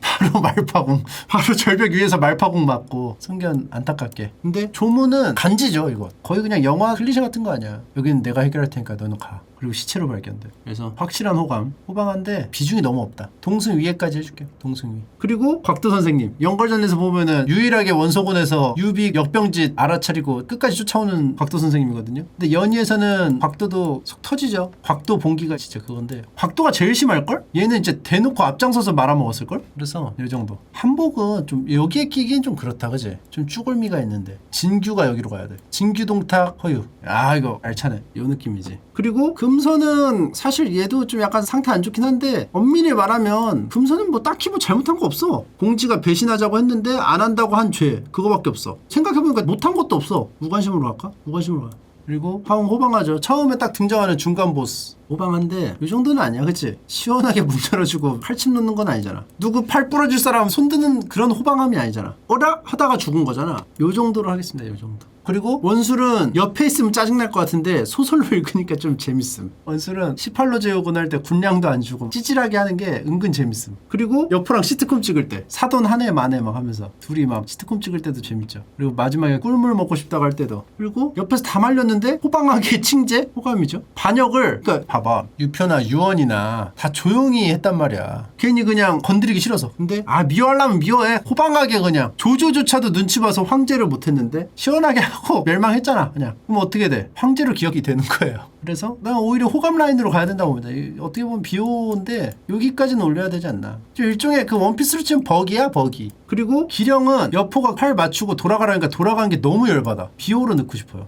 바로 말파궁, 바로 절벽 위에서 말파궁 맞고 성견 안타깝게. 근데 조무는 간지죠. 이거 거의 그냥 영화 클리셰 같은 거 아니야. 여기는 내가 해결할 테니까 너는 가. 그리고 시체로 발견돼. 그래서 확실한 호감, 호방한데 비중이 너무 없다. 동승 위에까지 해줄게요. 동승 위. 그리고 곽도 선생님 영걸전에서 보면은 유일하게 원소군에서 유비 역병짓 알아차리고 끝까지 쫓아오는 곽도 선생님이거든요. 근데 연희에서는 곽도도 속 터지죠. 곽도 봉기가 진짜 그건데 곽도가 제일 심할걸? 얘는 이제 대놓고 앞장서서 말아먹었을걸? 그래서 이 정도. 한복은 좀 여기에 끼기엔 좀 그렇다 그지? 좀 쭈글미가 있는데 진규가 여기로 가야 돼. 진규 동탁 허유. 아 이거 알차네. 요 느낌이지. 그리고 금선은 사실 얘도 좀 약간 상태 안 좋긴 한데 엄밀히 말하면 금선은 뭐 딱히 뭐 잘못한 거 없어. 공지가 배신하자고 했는데 안 한다고 한 죄 그거밖에 없어. 생각해보니까 못한 것도 없어. 무관심으로 갈까? 무관심으로 가. 그리고 화웅 호방하죠. 처음에 딱 등장하는 중간 보스 호방한데 이 정도는 아니야 그치? 시원하게 문 열어주고 팔침 놓는 건 아니잖아. 누구 팔 부러질 사람 손드는 그런 호방함이 아니잖아. 어라? 하다가 죽은 거잖아. 요 정도로 하겠습니다. 요 정도. 그리고 원술은 옆에 있으면 짜증날 것 같은데 소설로 읽으니까 좀 재밌음. 원술은 18로 재우고 날 때 군량도 안 주고 찌질하게 하는 게 은근 재밌음. 그리고 여포랑 시트콤 찍을 때 사돈 한 해 만에 막 하면서 둘이 막 시트콤 찍을 때도 재밌죠. 그리고 마지막에 꿀물 먹고 싶다고 할 때도. 그리고 옆에서 다 말렸는데 호방하게 칭제? 호감이죠. 반역을 그러니까 봐봐. 유표나 유언이나 다 조용히 했단 말이야. 괜히 그냥 건드리기 싫어서. 근데 미워하려면 미워해. 호방하게 그냥 조조조차도 눈치 봐서 황제를 못했는데 시원하게 하고 멸망했잖아. 그냥. 그럼 어떻게 돼? 황제로 기억이 되는 거예요. 그래서 난 오히려 호감 라인으로 가야 된다고 봅니다. 어떻게 보면 비호인데 여기까지는 올려야 되지 않나. 일종의 그 원피스로 치면 버기야 버기. 그리고 기령은 여포가 팔 맞추고 돌아가라니까 돌아간 게 너무 열받아. 비호로 넣고 싶어요.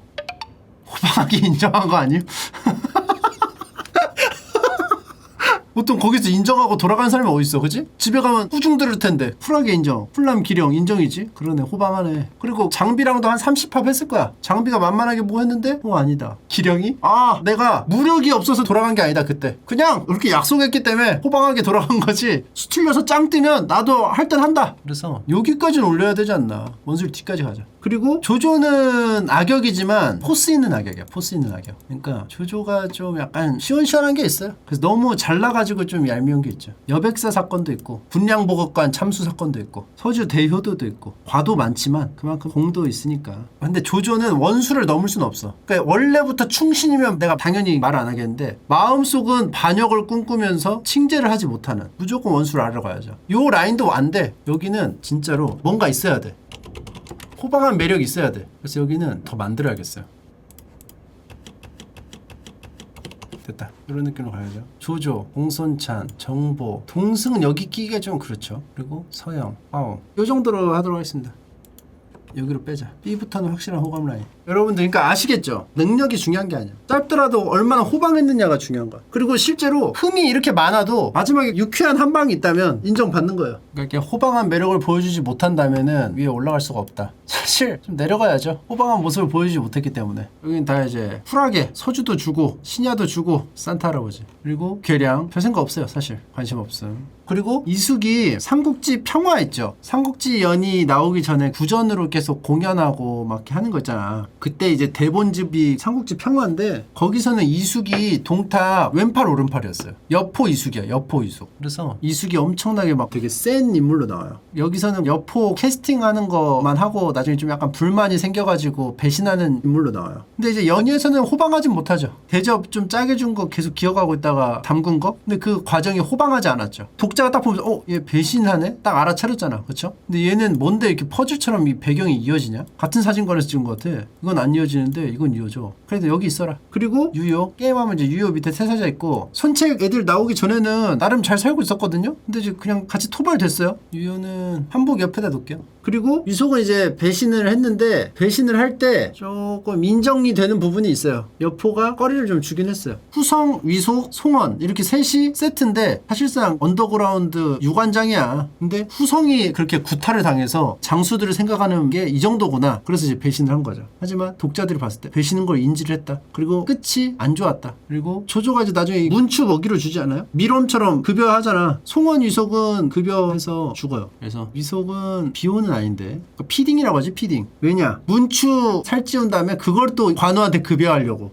호방하게 인정한 거 아니에요? 보통 거기서 인정하고 돌아가는 사람이 어딨어, 그치? 집에 가면 후중 들을 텐데 쿨하게 인정. 쿨남 기령 인정이지? 그러네, 호방하네. 그리고 장비랑도 한 30합 했을 거야. 장비가 만만하게 뭐 했는데 아니다. 기령이? 내가 무력이 없어서 돌아간 게 아니다 그때. 그냥 그렇게 약속했기 때문에 호방하게 돌아간 거지. 수틀려서 짱 뜨면 나도 할 땐 한다. 그래서 여기까지는 올려야 되지 않나. 원술 뒤까지 가자. 그리고 조조는 악역이지만 포스 있는 악역이야. 포스 있는 악역. 그러니까 조조가 좀 약간 시원시원한 게 있어요. 그래서 너무 잘나가지고 좀 얄미운 게 있죠. 여백사 사건도 있고 군량보급관 참수 사건도 있고 서주 대효도도 있고 과도 많지만 그만큼 공도 있으니까. 근데 조조는 원수를 넘을 수는 없어. 그러니까 원래부터 충신이면 내가 당연히 말 안 하겠는데 마음속은 반역을 꿈꾸면서 칭제를 하지 못하는 무조건 원수를 알아가야죠. 요 라인도 안 돼. 여기는 진짜로 뭔가 있어야 돼. 호방한 매력이 있어야 돼. 그래서 여기는 더 만들어야겠어요. 됐다. 이런 느낌으로 가야죠. 조조, 공손찬, 정보, 동승은 여기 끼기가 좀 그렇죠. 그리고 서영, 화옹. 이 정도로 하도록 하겠습니다. 여기로 빼자. B부터는 확실한 호감 라인. 여러분들 그러니까 아시겠죠? 능력이 중요한 게 아니야. 짧더라도 얼마나 호방했느냐가 중요한 거야. 그리고 실제로 흠이 이렇게 많아도 마지막에 유쾌한 한 방이 있다면 인정받는 거예요. 그러니까 이렇게 호방한 매력을 보여주지 못한다면은 위에 올라갈 수가 없다. 사실 좀 내려가야죠. 호방한 모습을 보여주지 못했기 때문에. 여긴 다 이제 쿨하게 서주도 주고 신야도 주고 산타 할아버지. 그리고 괴량 별 생각 없어요. 사실 관심 없음. 그리고 이숙이 삼국지 평화 있죠. 삼국지 연이 나오기 전에 구전으로 계속 공연하고 막 이렇게 하는 거 있잖아. 그때 이제 대본집이 삼국지 평화인데 거기서는 이숙이 동타 왼팔 오른팔이었어요. 여포 이숙이야. 여포 이숙. 그래서 이숙이 엄청나게 막 되게 센 인물로 나와요. 여기서는 여포 캐스팅하는 거만 하고 나중에 좀 약간 불만이 생겨가지고 배신하는 인물로 나와요. 근데 이제 연희에서는 호방하진 못하죠. 대접 좀 짜게 준 거 계속 기억하고 있다가 담근 거. 근데 그 과정이 호방하지 않았죠. 독자가 딱 보면서 얘 배신하네? 딱 알아차렸잖아. 그쵸? 근데 얘는 뭔데 이렇게 퍼즐처럼 이 배경이 이어지냐? 같은 사진관에서 찍은 것 같아. 이건 안 이어지는데 이건 이어져. 그래도 여기 있어라. 그리고 유효. 게임하면 이제 유효 밑에 태사자 있고 손책 애들 나오기 전에는 나름 잘 살고 있었거든요? 근데 이제 그냥 같이 토벌됐어요. 유효는 한복 옆에다 놓을게요. 그리고 유속은 이제 배신을 했는데 배신을 할 때 조금 인정이 되는 부분이 있어요. 여포가 꺼리를 좀 주긴 했어요. 후성, 위속, 송원 이렇게 셋이 세트인데 사실상 언더그라운드 유관장이야. 근데 후성이 그렇게 구타를 당해서 장수들을 생각하는 게 이 정도구나. 그래서 이제 배신을 한 거죠. 하지만 독자들이 봤을 때 배신인 걸 인지를 했다. 그리고 끝이 안 좋았다. 그리고 조조가 이제 나중에 문추 먹이로 주지 않아요? 미롬처럼 급여하잖아. 송원, 위속은 급여해서 죽어요. 그래서 위속은 비호는 아닌데 그러니까 피딩이라고 하지. 피딩. 왜냐? 문추 살찌운 다음에 그걸 또 관우한테 급여하려고.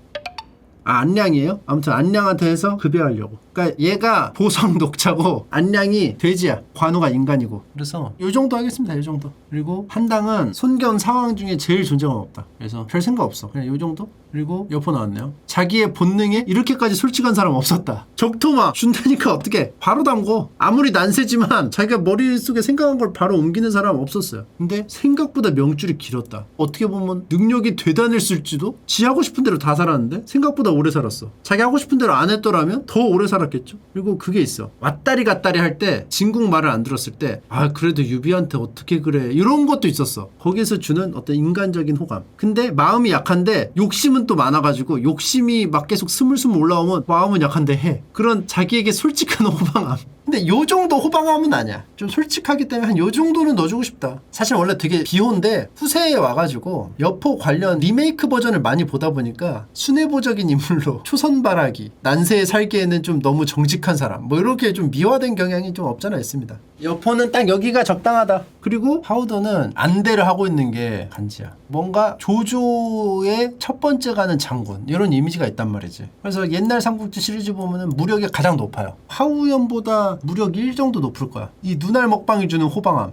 안량이에요? 아무튼 안량한테 해서 급여하려고. 그러니까 얘가 보성 독자고 안량이 돼지야. 관우가 인간이고. 그래서 요 정도 하겠습니다. 요 정도. 그리고 한당은 손견 상황 중에 제일 존재감 없다. 그래서 별 생각 없어. 그냥 요 정도? 그리고 여포 나왔네요. 자기의 본능에 이렇게까지 솔직한 사람 없었다. 적토마 준다니까 어떻게 바로 담고. 아무리 난세지만 자기가 머릿속에 생각한 걸 바로 옮기는 사람 없었어요. 근데 생각보다 명줄이 길었다. 어떻게 보면 능력이 되다녔을지도. 지 하고 싶은 대로 다 살았는데 생각보다 오래 살았어. 자기 하고 싶은 대로 안 했더라면 더 오래 살았겠죠. 그리고 그게 있어. 왔다리 갔다리 할 때 진국 말을 안 들었을 때 그래도 유비한테 어떻게 그래 이런 것도 있었어. 거기에서 주는 어떤 인간적인 호감. 근데 마음이 약한데 욕심은 또 많아가지고 욕심이 막 계속 스물스물 올라오면 마음은 약한데 해. 그런 자기에게 솔직한 호방함. 근데 요 정도 호방함은 아니야. 좀 솔직하기 때문에 한 요 정도는 넣어주고 싶다. 사실 원래 되게 비호인데 후세에 와가지고 여포 관련 리메이크 버전을 많이 보다 보니까 순애보적인 인물로 초선바라기 난세에 살기에는 좀 너무 정직한 사람 뭐 이렇게 좀 미화된 경향이 좀 없잖아 있습니다. 여포는 딱 여기가 적당하다. 그리고 하우더는 안대를 하고 있는 게 간지야. 뭔가 조조의 첫 번째 가는 장군 이런 이미지가 있단 말이지. 그래서 옛날 삼국지 시리즈 보면은 무력이 가장 높아요. 하우연보다 무력 1 정도 높을 거야. 이 눈알 먹방이 주는 호방함.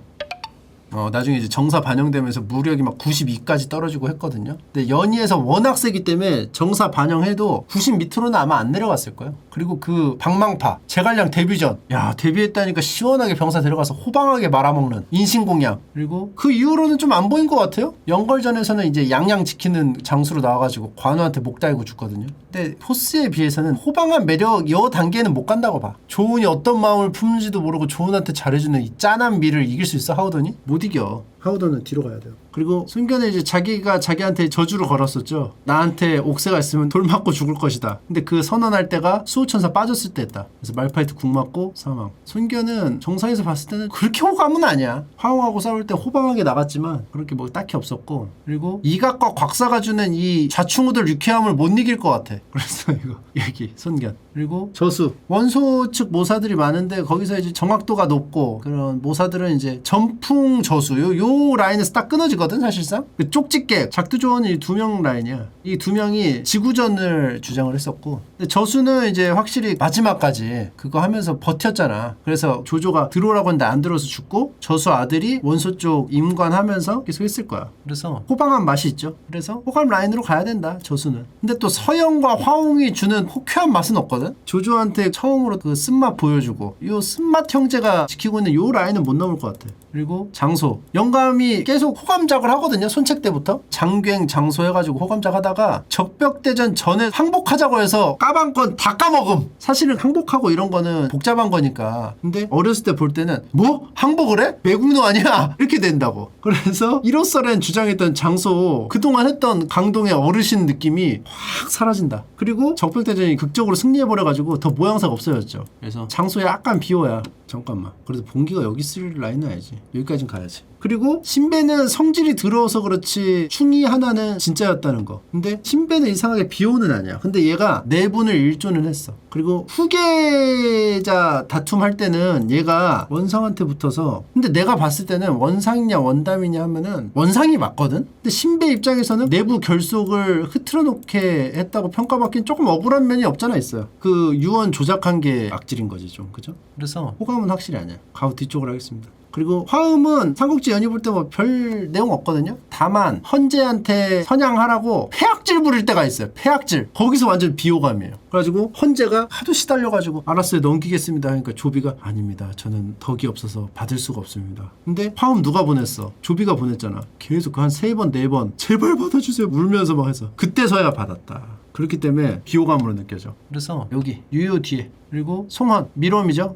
나중에 이제 정사 반영되면서 무력이 막 92까지 떨어지고 했거든요. 근데 연이에서 워낙 세기 때문에 정사 반영해도 90 밑으로는 아마 안 내려갔을 거예요. 그리고 그 방망파, 제갈량 데뷔전. 야, 데뷔했다니까 시원하게 병사 데려가서 호방하게 말아먹는 인신공양. 그리고 그 이후로는 좀 안 보인 것 같아요. 연걸전에서는 이제 양양 지키는 장수로 나와가지고 관우한테 목 달고 죽거든요. 근데 포스에 비해서는 호방한 매력 이 단계는 못 간다고 봐. 조은이 어떤 마음을 품는지도 모르고 조은한테 잘해주는 이 짠한 미를 이길 수 있어, 하우더니? 못 이겨. 하우더는 뒤로 가야 돼요. 그리고 순견은 이제 자기가 자기한테 저주를 걸었었죠. 나한테 옥새가 있으면 돌 맞고 죽을 것이다. 근데 그 선언할 때가 수호천사 빠졌을 때였다. 그래서 말파이트 궁 맞고 사망. 순견은 정상에서 봤을 때는 그렇게 호감은 아니야. 화웅하고 싸울 때 호방하게 나갔지만 그렇게 뭐 딱히 없었고. 그리고 이각과 곽사가 주는 이 좌충우들 유쾌함을 못 이길 것 같아. 그래서 이거 얘기 순견. 그리고 저수. 원소 측 모사들이 많은데 거기서 이제 정확도가 높고 그런 모사들은 이제 전풍 저수 요 라인에서 딱 끊어지거든 사실상. 그 쪽집게 작두조원이 이 2명 라인이야. 이 2명이 지구전을 주장을 했었고, 근데 저수는 이제 확실히 마지막까지 그거 하면서 버텼잖아. 그래서 조조가 들어오라고 했는데 안 들어서 죽고 저수 아들이 원소 쪽 임관하면서 계속 했을 거야. 그래서 호방한 맛이 있죠. 그래서 호감 라인으로 가야 된다 저수는. 근데 또 서영과 화웅이 주는 호쾌한 맛은 없거든. 조조한테 처음으로 그 쓴맛 보여주고 요 쓴맛 형제가 지키고 있는 요 라인은 못 넘을 것 같아. 그리고 장소. 영감이 계속 호감작을 하거든요. 손책 때부터. 장괭 장소 해가지고 호감작 하다가 적벽대전 전에 항복하자고 해서 까방권 다 까먹음. 사실은 항복하고 이런 거는 복잡한 거니까. 근데 어렸을 때 볼 때는 뭐? 항복을 해? 매국노 아니야? 이렇게 된다고. 그래서 이로써는 주장했던 장소 그동안 했던 강동의 어르신 느낌이 확 사라진다. 그리고 적벽대전이 극적으로 승리해버려가지고 더 모양새가 없어졌죠. 그래서 장소에 약간 비워야. 잠깐만. 그래도 봉기가 여기 쓸 라인은 아니지. 여기까진 가야지. 그리고 신배는 성질이 들어서 그렇지 충이 하나는 진짜였다는 거. 근데 신배는 이상하게 비호는 아니야. 근데 얘가 내분을 일조는 했어. 그리고 후계자 다툼할 때는 얘가 원상한테 붙어서, 근데 내가 봤을 때는 원상이냐 원담이냐 하면은 원상이 맞거든. 근데 신배 입장에서는 내부 결속을 흐트러 놓게 했다고 평가받긴 조금 억울한 면이 없잖아 있어요. 그 유언 조작한 게 악질인 거지 좀. 그죠? 그래서 호감은 확실히 아니야. 가우 뒤쪽으로 하겠습니다. 그리고 화음은 삼국지 연의 볼 때 뭐 별 내용 없거든요. 다만 헌재한테 선양하라고 폐악질 부릴 때가 있어요. 폐악질. 거기서 완전 비호감이에요. 그래가지고 헌재가 하도 시달려가지고 알았어요 넘기겠습니다 하니까 조비가 아닙니다. 저는 덕이 없어서 받을 수가 없습니다. 근데 화음 누가 보냈어? 조비가 보냈잖아. 계속 한 3번 4번 제발 받아주세요 울면서 막 해서 그때서야 받았다. 그렇기 때문에 비호감으로 느껴져. 그래서 여기 유효 뒤에. 그리고 송헌 미롬이죠.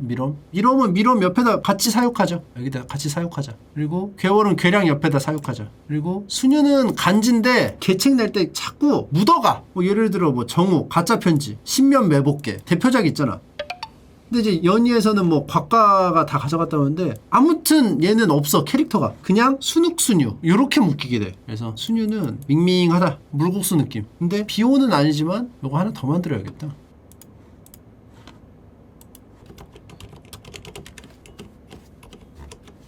미롬은 미롬 옆에다 같이 사육하죠. 여기다 같이 사육하자. 그리고 괴월은 괴량 옆에다 사육하자. 그리고 순유는 간지인데 계책 낼 때 자꾸 묻어가. 뭐 예를 들어 뭐 정우 가짜 편지 신면 매복계 대표작 있잖아. 근데 이제 연희에서는 뭐 곽가가 다 가져갔다고 하는데 아무튼 얘는 없어. 캐릭터가 그냥 순욱순유 요렇게 묶이게 돼. 그래서 순유는 밍밍하다. 물국수 느낌. 근데 비호는 아니지만 요거 하나 더 만들어야겠다.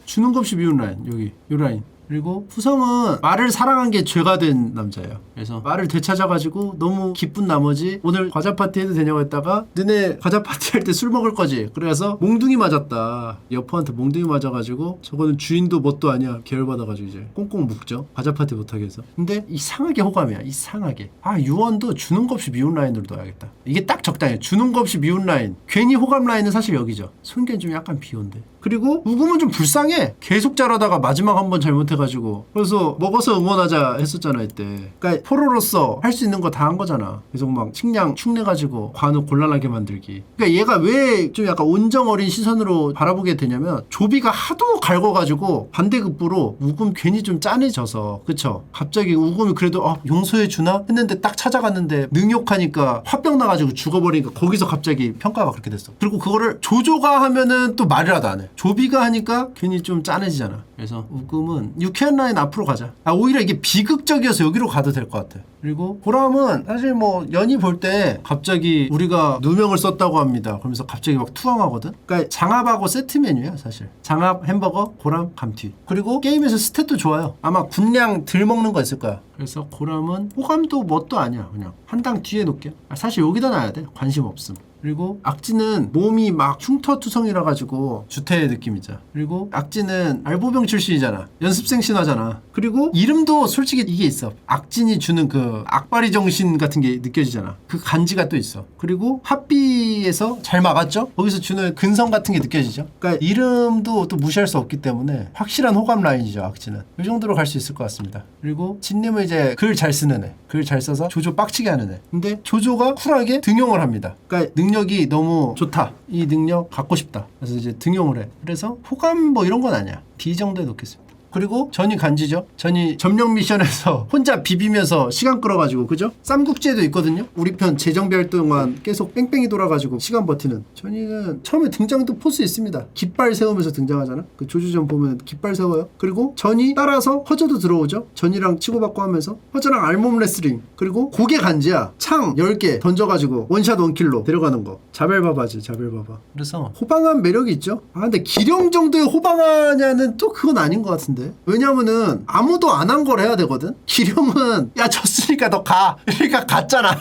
주는 것 없이 미운 라인 여기 요 라인. 그리고 후성은 말을 사랑한 게 죄가 된 남자예요. 그래서 말을 되찾아가지고 너무 기쁜 나머지 오늘 과자 파티 해도 되냐고 했다가 너네 과자 파티 할 때 술 먹을 거지? 그래서 몽둥이 맞았다. 여포한테 몽둥이 맞아가지고 저거는 주인도 뭣도 아니야. 계열받아가지고 이제 꽁꽁 묶죠. 과자 파티 못하게 해서. 근데 이상하게 호감이야. 이상하게. 아 유언도 주는 것 없이 미운 라인으로 넣어야겠다. 이게 딱 적당해. 주는 것 없이 미운 라인. 괜히 호감 라인은 사실 여기죠. 손견 좀 약간 비온데. 그리고 우금은 좀 불쌍해. 계속 자라다가 마지막 한번 잘못해가지고 그래서 먹어서 응원하자 했었잖아 이때. 그러니까 포로로서 할 수 있는 거 다 한 거잖아. 계속 막 식량 축내가지고 관우 곤란하게 만들기. 그러니까 얘가 왜 좀 약간 온정 어린 시선으로 바라보게 되냐면 조비가 하도 갈궈가지고 반대급부로 우금 괜히 좀 짠해져서. 그쵸? 갑자기 우금이 그래도 용서해 주나 했는데 딱 찾아갔는데 능욕하니까 화병 나가지고 죽어버리니까 거기서 갑자기 평가가 그렇게 됐어. 그리고 그거를 조조가 하면은 또 말이라도 안 해. 조비가 하니까 괜히 좀 짠해지잖아. 그래서 우금은 유쾌한 라인 앞으로 가자. 오히려 이게 비극적이어서 여기로 가도 될 것 같아. 그리고 보람은 사실 뭐 연이 볼 때 갑자기 우리가 누명을 썼다고 합니다. 그러면서 갑자기 막 투항하거든. 그러니까 장합하고 세트 메뉴야 사실. 장합 햄버거 고람 감튀. 그리고 게임에서 스탯도 좋아요. 아마 군량 덜 먹는 거 있을 거야. 그래서 고람은 호감도 뭣도 아니야. 그냥 한 당 뒤에 놓게. 사실 여기다 놔야 돼. 관심 없음. 그리고 악지는 몸이 막 흉터투성이라 가지고 주태의 느낌이죠. 그리고 악지는 알보병 출신이잖아. 연습생 신화잖아. 그리고 이름도 솔직히 이게 있어. 악진이 주는 그 악바리 정신 같은 게 느껴지잖아. 그 간지가 또 있어. 그리고 합비에서 잘 막았죠? 거기서 주는 근성 같은 게 느껴지죠. 그러니까 이름도 또 무시할 수 없기 때문에 확실한 호감 라인이죠. 악지는. 이 정도로 갈 수 있을 것 같습니다. 그리고 진님은 이제 글 잘 쓰는 애. 글 잘 써서 조조 빡치게 하는 애. 근데 조조가 쿨하게 등용을 합니다. 그러니까 능력이 너무 좋다. 이 능력 갖고 싶다. 그래서 이제 등용을 해. 그래서 호감 뭐 이런 건 아니야. D 정도에 놓겠습니다. 그리고 전이 간지죠. 전이 점령 미션에서 혼자 비비면서 시간 끌어가지고 그죠? 쌈국지에도 있거든요. 우리 편 재정비할 동안 계속 뺑뺑이 돌아가지고 시간 버티는. 전이는 처음에 등장도 포스 있습니다. 깃발 세우면서 등장하잖아. 그 조주전 보면 깃발 세워요. 그리고 전이 따라서 허저도 들어오죠. 전이랑 치고받고 하면서 허저랑 알몸 레슬링. 그리고 고개 간지야. 창 10개 던져가지고 원샷 원킬로 데려가는 거. 자벨바바지 자벨바바. 그래서 호방한 매력이 있죠. 근데 기령 정도의 호방하냐는 또 그건 아닌 것 같은데. 왜냐면은 아무도 안 한 걸 해야 되거든. 기령은 야 졌으니까 너 가. 그러니까 갔잖아.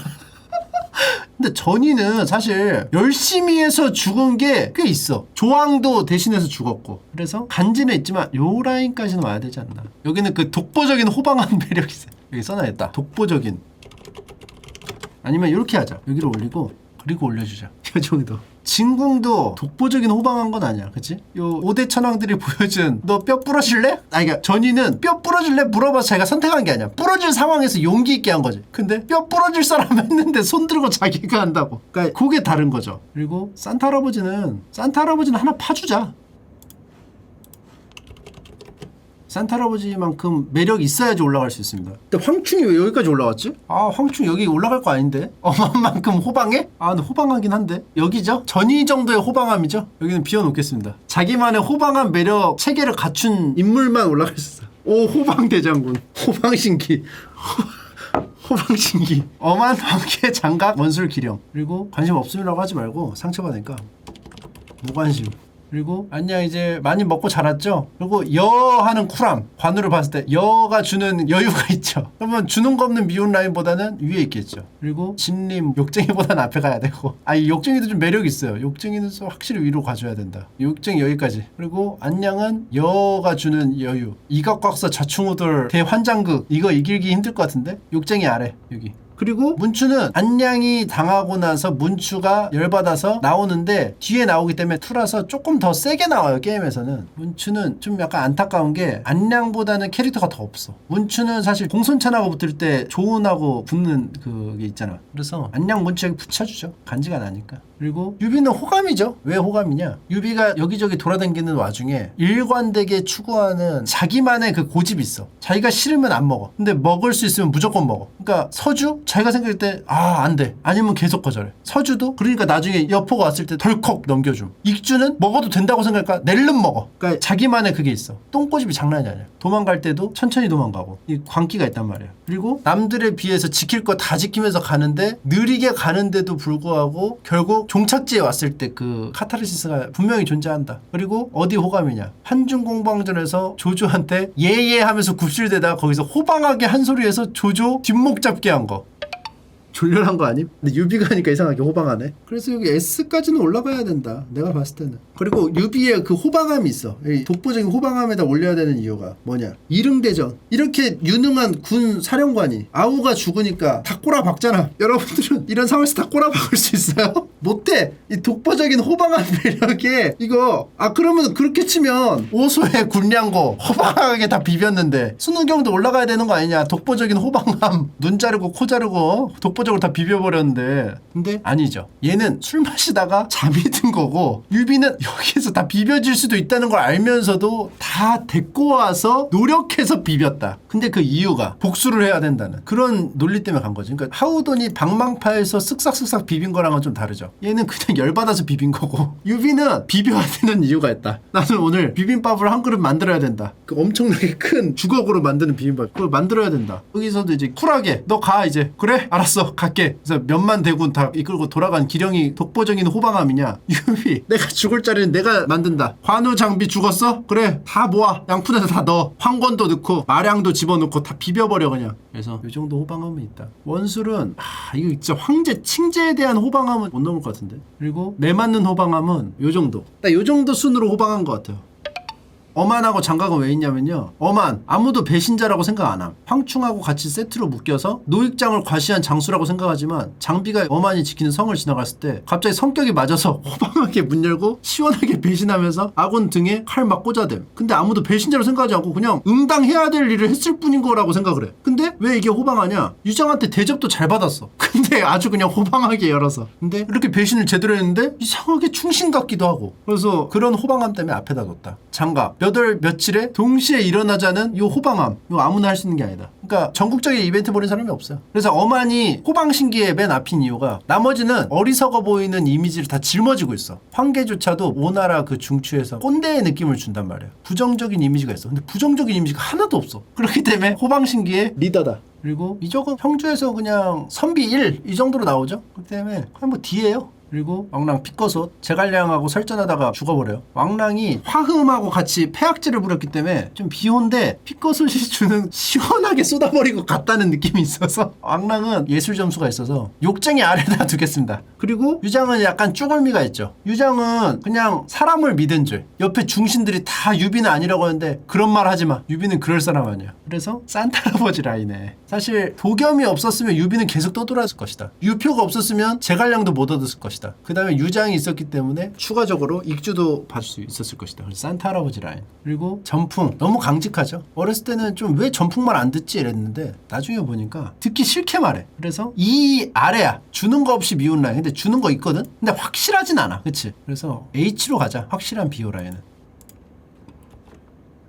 근데 전이는 사실 열심히 해서 죽은 게 꽤 있어. 조항도 대신해서 죽었고. 그래서 간지는 있지만 요 라인까지는 와야 되지 않나. 여기는 그 독보적인 호방한 매력이 있어요. 여기 써놔야겠다. 독보적인. 아니면 이렇게 하자. 여기로 올리고 그리고 올려주자. 이 정도. 진궁도 독보적인 호방한 건 아니야. 그치? 요 5대 천왕들이 보여준 너 뼈 부러질래? 그러니까 전이는 뼈 부러질래? 물어봐서 자기가 선택한 게 아니야. 부러질 상황에서 용기 있게 한 거지. 근데 뼈 부러질 사람 했는데 손 들고 자기가 한다고. 그러니까 그게 다른 거죠. 그리고 산타 할아버지는 하나 파주자. 산타 할아버지만큼 매력이 있어야지 올라갈 수 있습니다. 근데 황충이 왜 여기까지 올라왔지? 황충 여기 올라갈 거 아닌데? 어만큼 호방해? 근데 호방하긴 한데 여기죠? 전이 정도의 호방함이죠? 여기는 비워놓겠습니다. 자기만의 호방한 매력 체계를 갖춘 인물만 올라갈 수 있어. 오 호방대장군 호방신기 호방신기 엄한 황계 장각 원술 기령. 그리고 관심 없음이라고 하지 말고 상처받으니까 무관심. 그리고 안녕 이제 많이 먹고 자랐죠. 그리고 여 하는 쿨함 관우를 봤을 때 여가 주는 여유가 있죠. 그러면 주는 거 없는 미운 라인보다는 위에 있겠죠. 그리고 진림 욕쟁이보다는 앞에 가야 되고 이 욕쟁이도 좀 매력이 있어요. 욕쟁이는 확실히 위로 가줘야 된다. 욕쟁이 여기까지. 그리고 안녕은 여가 주는 여유. 이각각서 자충우돌 대환장극 이거 이기기 힘들 것 같은데 욕쟁이 아래 여기. 그리고 문추는 안량이 당하고 나서 문추가 열받아서 나오는데 뒤에 나오기 때문에 투라서 조금 더 세게 나와요. 게임에서는. 문추는 좀 약간 안타까운 게 안량보다는 캐릭터가 더 없어. 문추는 사실 공손찬하고 붙을 때 조은하고 붙는 그게 있잖아. 그래서 안량 문추 여기 붙여주죠. 간지가 나니까. 그리고 유비는 호감이죠. 왜 호감이냐? 유비가 여기저기 돌아다니는 와중에 일관되게 추구하는 자기만의 그 고집이 있어. 자기가 싫으면 안 먹어. 근데 먹을 수 있으면 무조건 먹어. 그러니까 서주 자기가 생각할 때 안 돼. 아니면 계속 거절해. 서주도 그러니까 나중에 여포가 왔을 때 덜컥 넘겨줌. 익주는 먹어도 된다고 생각할까? 낼름 먹어. 그러니까 자기만의 그게 있어. 똥꼬집이 장난이 아니야. 도망갈 때도 천천히 도망가고 이 광기가 있단 말이야. 그리고 남들에 비해서 지킬 거 다 지키면서 가는데 느리게 가는데도 불구하고 결국 종착지에 왔을 때 그 카타르시스가 분명히 존재한다. 그리고 어디 호감이냐? 한중공방전에서 조조한테 예예 하면서 굽실대다가 거기서 호방하게 한 소리에서 조조 뒷목 잡게 한 거. 졸렬한 거 아님? 근데 유비가 하니까 이상하게 호방하네. 그래서 여기 S까지는 올라가야 된다. 내가 봤을 때는. 그리고 유비의 그 호방함이 있어. 이 독보적인 호방함에다 올려야 되는 이유가 뭐냐? 이릉대전. 이렇게 유능한 군 사령관이 아우가 죽으니까 다 꼬라박잖아. 여러분들은 이런 상황에서 다 꼬라박을 수 있어요? 못해. 이 독보적인 호방함 매력에 이거 그러면 그렇게 치면 오소의 군량고 호방하게 다 비볐는데 순우경도 올라가야 되는 거 아니냐? 독보적인 호방함 눈 자르고 코 자르고 독보적으로 다 비벼버렸는데 근데 아니죠. 얘는 술 마시다가 잠이 든 거고 유비는 여기서 다 비벼질 수도 있다는 걸 알면서도 다 데리고 와서 노력해서 비볐다. 근데 그 이유가 복수를 해야 된다는 그런 논리 때문에 간 거지. 그러니까 하우돈이 방망파에서 쓱싹쓱싹 비빈 거랑은 좀 다르죠. 얘는 그냥 열받아서 비빈 거고 유비는 비벼야 되는 이유가 있다. 나는 오늘 비빔밥을 한 그릇 만들어야 된다. 그 엄청나게 큰 주걱으로 만드는 비빔밥 그걸 만들어야 된다. 여기서도 이제 쿨하게 너 가 이제 그래 알았어 갈게. 그래서 몇만 대군 다 이끌고 돌아간 기령이 독보적인 호방함이냐. 유비 내가 죽을 자리는 내가 만든다. 관우 장비 죽었어? 그래 다 모아 양푼에다 다 넣어. 황건도 넣고 마량도 집어넣고 다 비벼버려 그냥. 그래서 이 정도 호방함은 있다. 원술은 이거 진짜 황제 칭제에 대한 호방함은 못 넘을 것 같은데. 그리고 매 맞는 호방함은 요 정도. 딱 요 정도 순으로 호방한 것 같아요. 어만하고 장각은 왜 있냐면요. 어만 아무도 배신자라고 생각 안 함. 황충하고 같이 세트로 묶여서 노익장을 과시한 장수라고 생각하지만 장비가 어만이 지키는 성을 지나갔을 때 갑자기 성격이 맞아서 호방하게 문 열고 시원하게 배신하면서 아군 등에 칼 막 꽂아댐. 근데 아무도 배신자로 생각하지 않고 그냥 응당해야 될 일을 했을 뿐인 거라고 생각을 해. 근데 왜 이게 호방하냐. 유장한테 대접도 잘 받았어. 근데 아주 그냥 호방하게 열어서. 근데 이렇게 배신을 제대로 했는데 이상하게 충신 같기도 하고. 그래서 그런 호방함 때문에 앞에다 뒀다. 장갑 몇 월 며칠에 동시에 일어나자는 이 호방함. 이거 아무나 할 수 있는 게 아니다. 그러니까 전국적인 이벤트 벌인 사람이 없어요. 그래서 어만이 호방신기의 맨 앞인 이유가 나머지는 어리석어 보이는 이미지를 다 짊어지고 있어. 황계조차도 오나라 그 중추에서 꼰대의 느낌을 준단 말이야. 부정적인 이미지가 있어. 근데 부정적인 이미지가 하나도 없어. 그렇기 때문에 호방신기의 리더다. 그리고 이쪽은 형주에서 그냥 선비 1 이 정도로 나오죠. 그렇기 때문에 그냥 뭐 D예요. 그리고 왕랑 피꺼솥 제갈량하고 설전하다가 죽어버려요. 왕랑이 화흠하고 같이 폐악질을 부렸기 때문에 좀 비호인데 피꺼솥이 주는 시원하게 쏟아버리고 갔다는 느낌이 있어서 왕랑은 예술 점수가 있어서 욕쟁이 아래다 두겠습니다. 그리고 유장은 약간 쭈글미가 있죠. 유장은 그냥 사람을 믿은 줄. 옆에 중신들이 다 유비는 아니라고 하는데 그런 말 하지마. 유비는 그럴 사람 아니야. 그래서 산타할아버지 라인에 사실 도겸이 없었으면 유비는 계속 떠돌았을 것이다. 유표가 없었으면 제갈량도 못 얻었을 것이다. 그 다음에 유장이 있었기 때문에 추가적으로 익주도 받을 수 있었을 것이다. 그래서 산타 할아버지 라인. 그리고 전풍 너무 강직하죠. 어렸을 때는 좀 왜 전풍 말 안 듣지 이랬는데 나중에 보니까 듣기 싫게 말해. 그래서 이 아래야. 주는 거 없이 미운 라인. 근데 주는 거 있거든. 근데 확실하진 않아. 그치? 그래서 H로 가자. 확실한 비호 라인은.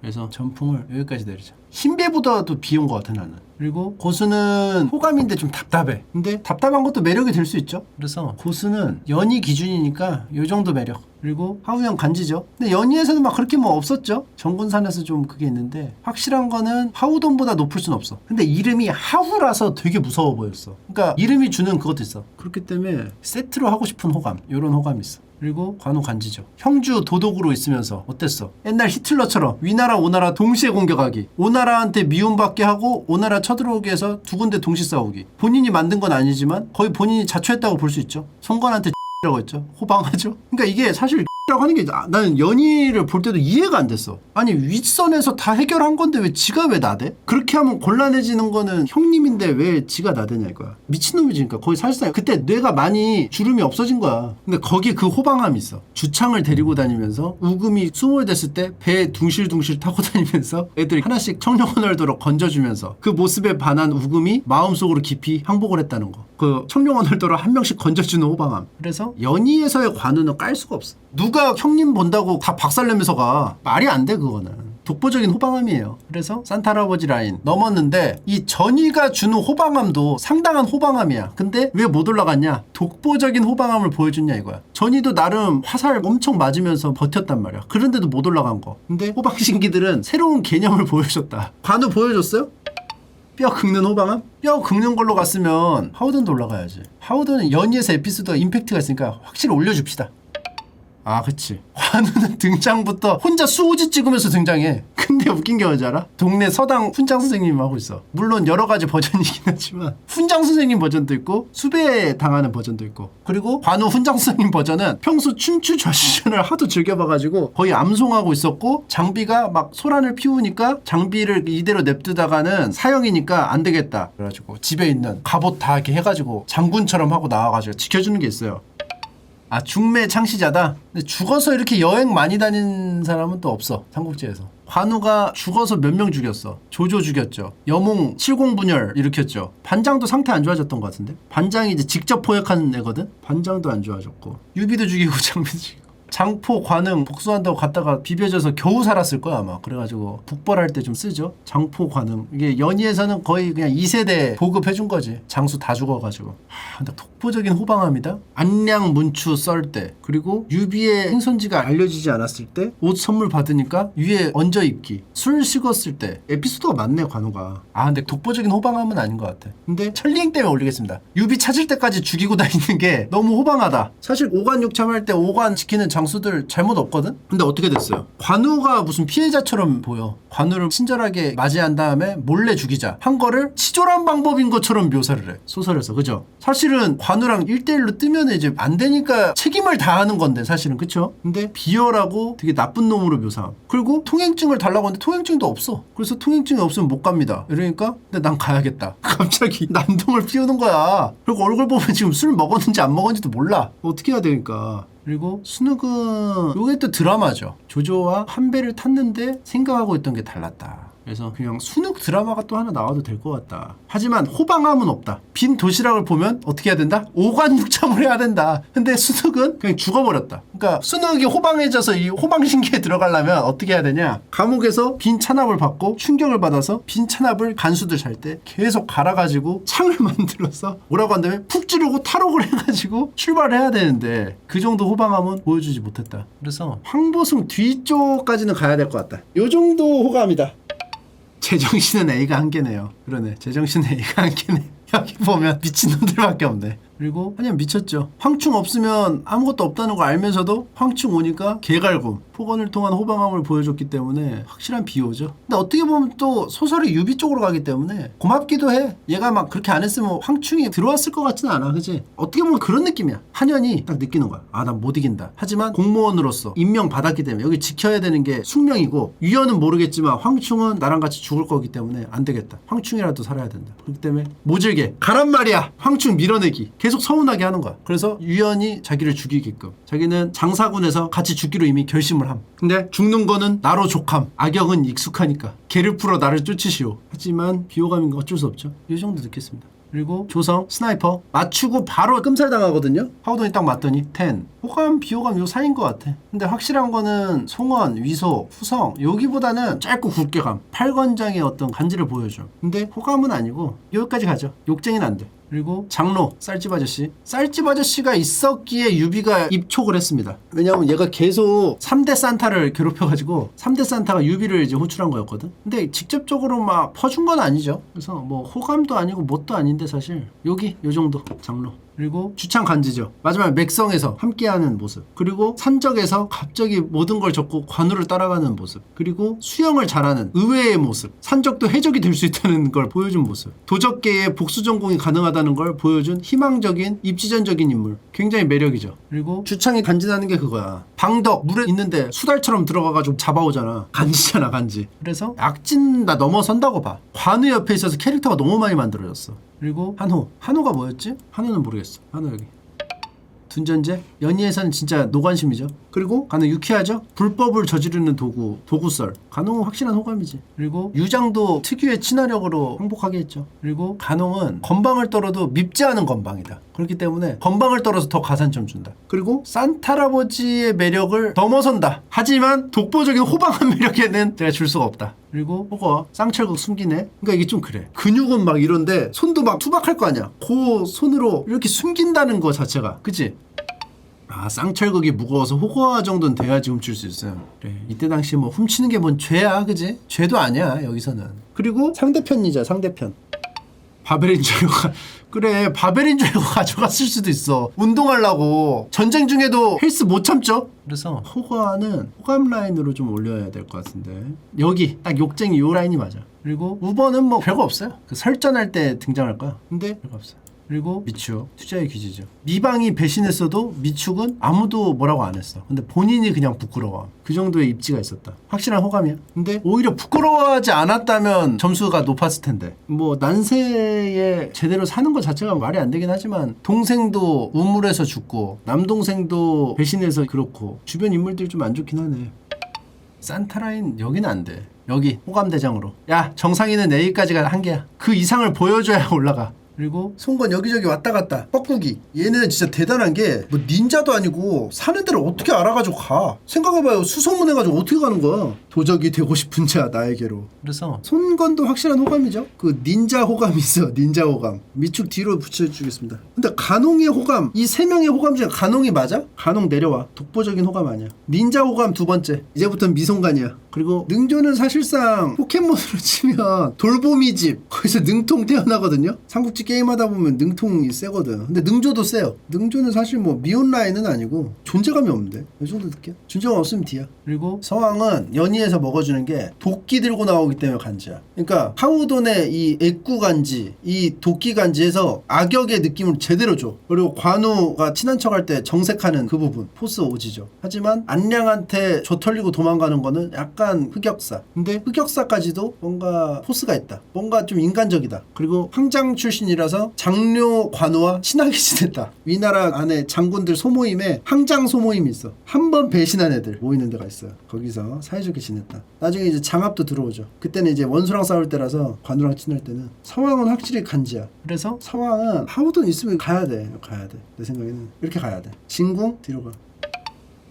그래서 전풍을 여기까지 내리자. 신배보다도 비온 것 같아 나는. 그리고 고수는 호감인데 좀 답답해. 근데 답답한 것도 매력이 될 수 있죠. 그래서 고수는 연희 기준이니까 요 정도 매력. 그리고 하우영 간지죠. 근데 연희에서는 막 그렇게 뭐 없었죠. 정군산에서 좀 그게 있는데 확실한 거는 하우돈보다 높을 순 없어. 근데 이름이 하후라서 되게 무서워 보였어. 그러니까 이름이 주는 그것도 있어. 그렇기 때문에 세트로 하고 싶은 호감. 요런 호감이 있어. 그리고 관우 간지죠. 형주 도독으로 있으면서 어땠어? 옛날 히틀러처럼 위나라 오나라 동시에 공격하기. 오나라한테 미움받게 하고 오나라 쳐들어오게 해서 두 군데 동시 싸우기. 본인이 만든 건 아니지만 거의 본인이 자초했다고 볼 수 있죠. 송관한테 라고 했죠. 호방하죠. 그러니까 이게 사실 라고 하는 게 나는 연희를 볼 때도 이해가 안 됐어. 아니 윗선에서 다 해결한 건데 왜 지가 왜 나대? 그렇게 하면 곤란해지는 거는 형님인데 왜 지가 나대냐 이거야. 미친놈이지. 그러니까 거의 사실상 그때 뇌가 많이 주름이 없어진 거야. 근데 거기 그 호방함이 있어. 주창을 데리고 다니면서 우금이 수몰됐을 때 배 둥실둥실 타고 다니면서 애들이 하나씩 청룡언월도로 건져주면서 그 모습에 반한 우금이 마음속으로 깊이 항복을 했다는 거. 그 청룡언월도로 한 명씩 건져주는 호방함. 그래서 연희에서의 관우는 깔 수가 없어. 누가 형님 본다고 다 박살내면서 가. 말이 안 돼 그거는. 독보적인 호방함이에요. 그래서 산타 할아버지 라인 넘었는데 이 전이가 주는 호방함도 상당한 호방함이야. 근데 왜 못 올라갔냐? 독보적인 호방함을 보여줬냐 이거야. 전이도 나름 화살 엄청 맞으면서 버텼단 말이야. 그런데도 못 올라간 거. 근데 호방신기들은 새로운 개념을 보여줬다. 관우 보여줬어요? 뼈 긁는 호방함? 뼈 긁는 걸로 갔으면 하우든도 올라가야지. 하우든은 연희에서 에피소드가 임팩트가 있으니까 확실히 올려줍시다. 아 그치. 관우는 등장부터 혼자 수호지 찍으면서 등장해. 근데 웃긴 게 뭔지 알아? 동네 서당 훈장 선생님 하고 있어. 물론 여러 가지 버전이긴 하지만 훈장 선생님 버전도 있고 수배 당하는 버전도 있고. 그리고 관우 훈장 선생님 버전은 평소 춘추 좌시전을 하도 즐겨봐가지고 거의 암송하고 있었고 장비가 막 소란을 피우니까 장비를 이대로 냅두다가는 사형이니까 안 되겠다. 그래가지고 집에 있는 갑옷 다 이렇게 해가지고 장군처럼 하고 나와가지고 지켜주는 게 있어요. 아 중매 창시자다? 근데 죽어서 이렇게 여행 많이 다닌 사람은 또 없어. 삼국지에서. 관우가 죽어서 몇 명 죽였어. 조조 죽였죠. 여몽 70분열 일으켰죠. 반장도 상태 안 좋아졌던 것 같은데. 반장이 이제 직접 포획한 애거든. 반장도 안 좋아졌고 유비도 죽이고 장비도 죽이고. 장포 관흥 복수한다고 갔다가 비벼져서 겨우 살았을 거야 아마. 그래가지고 북벌할 때 좀 쓰죠. 장포 관흥. 이게 연희에서는 거의 그냥 2세대 보급해준 거지. 장수 다 죽어가지고. 근데 독보적인 호방함이다. 안량 문추 썰 때, 그리고 유비의 행선지가 알려지지 않았을 때 옷 선물 받으니까 위에 얹어 입기, 술 식었을 때. 에피소드가 많네 관우가. 근데 독보적인 호방함은 아닌 것 같아. 근데 천리행 때문에 올리겠습니다. 유비 찾을 때까지 죽이고 다니는 게 너무 호방하다. 사실 오관 육참할 때 오관 지키는 장수들 잘못 없거든? 근데 어떻게 됐어요? 관우가 무슨 피해자처럼 보여. 관우를 친절하게 맞이한 다음에 몰래 죽이자 한 거를 치졸한 방법인 것처럼 묘사를 해 소설에서. 그죠? 사실은 관우랑 1대1로 뜨면 이제 안 되니까 책임을 다하는 건데 사실은. 그쵸? 근데 비열하고 되게 나쁜 놈으로 묘사함. 그리고 통행증을 달라고 하는데 통행증도 없어. 그래서 통행증이 없으면 못 갑니다 이러니까 근데 난 가야겠다. 갑자기 난동을 피우는 거야. 그리고 얼굴 보면 지금 술 먹었는지 안 먹었는지도 몰라. 어떻게 해야 되니까. 그리고 순욱은 요게 또 드라마죠. 조조와 한 배를 탔는데 생각하고 있던 게 달랐다. 그래서 그냥 순욱 드라마가 또 하나 나와도 될 것 같다. 하지만 호방함은 없다. 빈 도시락을 보면 어떻게 해야 된다? 오관육참을 해야 된다. 근데 순욱은 그냥 죽어버렸다. 그러니까 순욱이 호방해져서 이 호방신기에 들어가려면 어떻게 해야 되냐? 감옥에서 빈 찬압을 받고 충격을 받아서 빈 찬압을 간수들 잘 때 계속 갈아가지고 창을 만들어서 뭐라고 한다면 푹 찌르고 탈옥을 해가지고 출발을 해야 되는데 그 정도 호방함은 보여주지 못했다. 그래서 황보승 뒤쪽까지는 가야 될 것 같다. 요 정도 호감이다. 제정신은 A가 한 개네요. 그러네. 제정신은 A가 한 개네. 여기 보면 미친놈들밖에 없네. 그리고 그냥 미쳤죠. 황충 없으면 아무것도 없다는 걸 알면서도 황충 오니까 개갈굼, 폭언을 통한 호방함을 보여줬기 때문에 확실한 비호죠. 근데 어떻게 보면 또 소설이 유비 쪽으로 가기 때문에 고맙기도 해. 얘가 막 그렇게 안 했으면 황충이 들어왔을 것 같지는 않아. 그치? 어떻게 보면 그런 느낌이야. 한현이 딱 느끼는 거야. 난 못 이긴다. 하지만 공무원으로서 임명받았기 때문에 여기 지켜야 되는 게 숙명이고, 유연은 모르겠지만 황충은 나랑 같이 죽을 거기 때문에 안 되겠다. 황충이라도 살아야 된다. 그렇기 때문에 모질게 가란 말이야. 황충 밀어내기. 계속 서운하게 하는 거야. 그래서 유연이 자기를 죽이게끔. 자기는 장사군에서 같이 죽기로 이미 결심을 함. 근데 죽는 거는 나로 족함. 악역은 익숙하니까. 개를 풀어 나를 쫓으시오. 하지만 비호감인 거 어쩔 수 없죠. 이 정도 느꼈습니다. 그리고 조성 스나이퍼 맞추고 바로 끔살당하거든요. 하우돈이 딱 맞더니 10. 호감 비호감 요 사이인 것 같아. 근데 확실한 거는 송원, 위소, 후성 여기보다는 짧고 굵게 감. 팔건장의 어떤 간지를 보여줘. 근데 호감은 아니고 여기까지 가죠. 욕쟁이는 안 돼. 그리고 장로 쌀집 아저씨. 쌀집 아저씨가 있었기에 유비가 입촉을 했습니다. 왜냐면 얘가 계속 3대 산타를 괴롭혀가지고 3대 산타가 유비를 이제 호출한 거였거든. 근데 직접적으로 막 퍼준 건 아니죠. 그래서 뭐 호감도 아니고 뭣도 아닌데 사실 여기 요 정도 장로. 그리고 주창 간지죠. 마지막 맥성에서 함께하는 모습. 그리고 산적에서 갑자기 모든 걸 접고 관우를 따라가는 모습. 그리고 수영을 잘하는 의외의 모습. 산적도 해적이 될 수 있다는 걸 보여준 모습. 도적계의 복수 전공이 가능하다는 걸 보여준 희망적인 입지전적인 인물. 굉장히 매력이죠. 그리고 주창이 간지나는 게 그거야. 방덕 물에 있는데 수달처럼 들어가가지고 잡아오잖아. 간지잖아 간지. 그래서 약진 나 넘어선다고 봐. 관우 옆에 있어서 캐릭터가 너무 많이 만들어졌어. 그리고 한호가 뭐였지? 한호는 모르겠어. 한호 여기 둔전제? 연희에서는 진짜 노관심이죠. 그리고 간호 유쾌하죠? 불법을 저지르는 도구썰. 간호는 확실한 호감이지. 그리고 유장도 특유의 친화력으로 항복하게 했죠. 그리고 간호는 건방을 떨어도 밉지 않은 건방이다. 그렇기 때문에 건방을 떨어서 더 가산점 준다. 그리고 산타할아버지의 매력을 넘어선다. 하지만 독보적인 호방한 매력에는 내가 줄 수가 없다. 그리고 호거 쌍철국 숨기네. 그러니까 이게 좀 그래. 근육은 막 이런데 손도 막 투박할 거 아니야. 그 손으로 이렇게 숨긴다는 거 자체가. 그치? 쌍철극이 무거워서 호거화 정도는 돼야지 훔칠 수 있어요. 그래. 이때 당시 뭐 훔치는 게 뭔 죄야, 그지? 죄도 아니야 여기서는. 그리고 상대편이자 상대편. 바벨인 줄 알고 그래 바벨인 줄 알고 가져갔을 수도 있어. 운동하려고. 전쟁 중에도 헬스 못 참죠. 그래서 호거화는 호감 라인으로 좀 올려야 될 것 같은데 여기 딱 욕쟁이 요 라인이 맞아. 그리고 우버는 뭐 별거 없어요. 그 설전할 때 등장할 거야. 근데 별거 없어요. 그리고 미축 투자의 귀지죠. 미방이 배신했어도 미축은 아무도 뭐라고 안 했어. 근데 본인이 그냥 부끄러워. 그 정도의 입지가 있었다. 확실한 호감이야. 근데 오히려 부끄러워하지 않았다면 점수가 높았을 텐데. 뭐 난세에 제대로 사는 것 자체가 말이 안 되긴 하지만 동생도 우물에서 죽고 남동생도 배신해서 그렇고 주변 인물들이 좀 안 좋긴 하네. 산타라인 여기는 안 돼. 여기 호감대장으로. 야 정상인은 A까지가 한계야. 그 이상을 보여줘야 올라가. 그리고 송건 여기저기 왔다 갔다 뻐꾸기. 얘는 진짜 대단한 게 뭐 닌자도 아니고 사는 데를 어떻게 알아가지고 가. 생각해봐요. 수소문 해가지고 어떻게 가는 거야. 도적이 되고 싶은 자 나에게로. 그래서 손건도 확실한 호감이죠. 그 닌자 호감이 있어. 닌자 호감. 밑축 뒤로 붙여주겠습니다. 근데 간홍의 호감, 이 세 명의 호감 중에 간홍이 맞아? 간홍 내려와. 독보적인 호감 아니야. 닌자 호감 두 번째. 이제부터는 미송간이야. 그리고 능조는 사실상 포켓몬으로 치면 돌보미 집 거기서 능통 태어나거든요. 삼국지 게임하다 보면 능통이 세거든. 근데 능조도 세요. 능조는 사실 뭐 미온 라인은 아니고 존재감이 없는데 이 정도 느껴? 존재감 없으면 D야. 그리고 서왕은 연희에서 먹어주는 게 도끼 들고 나오기 때문에 간지야. 그러니까 하우돈의 이 액구 간지, 이 도끼 간지에서 악역의 느낌을 제대로 줘. 그리고 관우가 친한 척할 때 정색하는 그 부분 포스 오지죠. 하지만 안량한테 조털리고 도망가는 거는 약간 흑역사. 근데 흑역사까지도 뭔가 포스가 있다. 뭔가 좀 인간적이다. 그리고 황장 출신이라서 장료 관우와 친하게 지냈다. 위나라 안에 장군들 소모임에 황장 소모임이 있어. 한 번 배신한 애들 모이는 데가 있어요. 거기서 사이좋게 지냈다. 나중에 이제 장합도 들어오죠. 그때는 이제 원수랑 싸울 때라서 관우랑 친할 때는 서왕은 확실히 간지야. 그래서 서왕은 하우돈 있으면 가야 돼. 가야 돼. 내 생각에는 이렇게 가야 돼. 진궁 뒤로 가.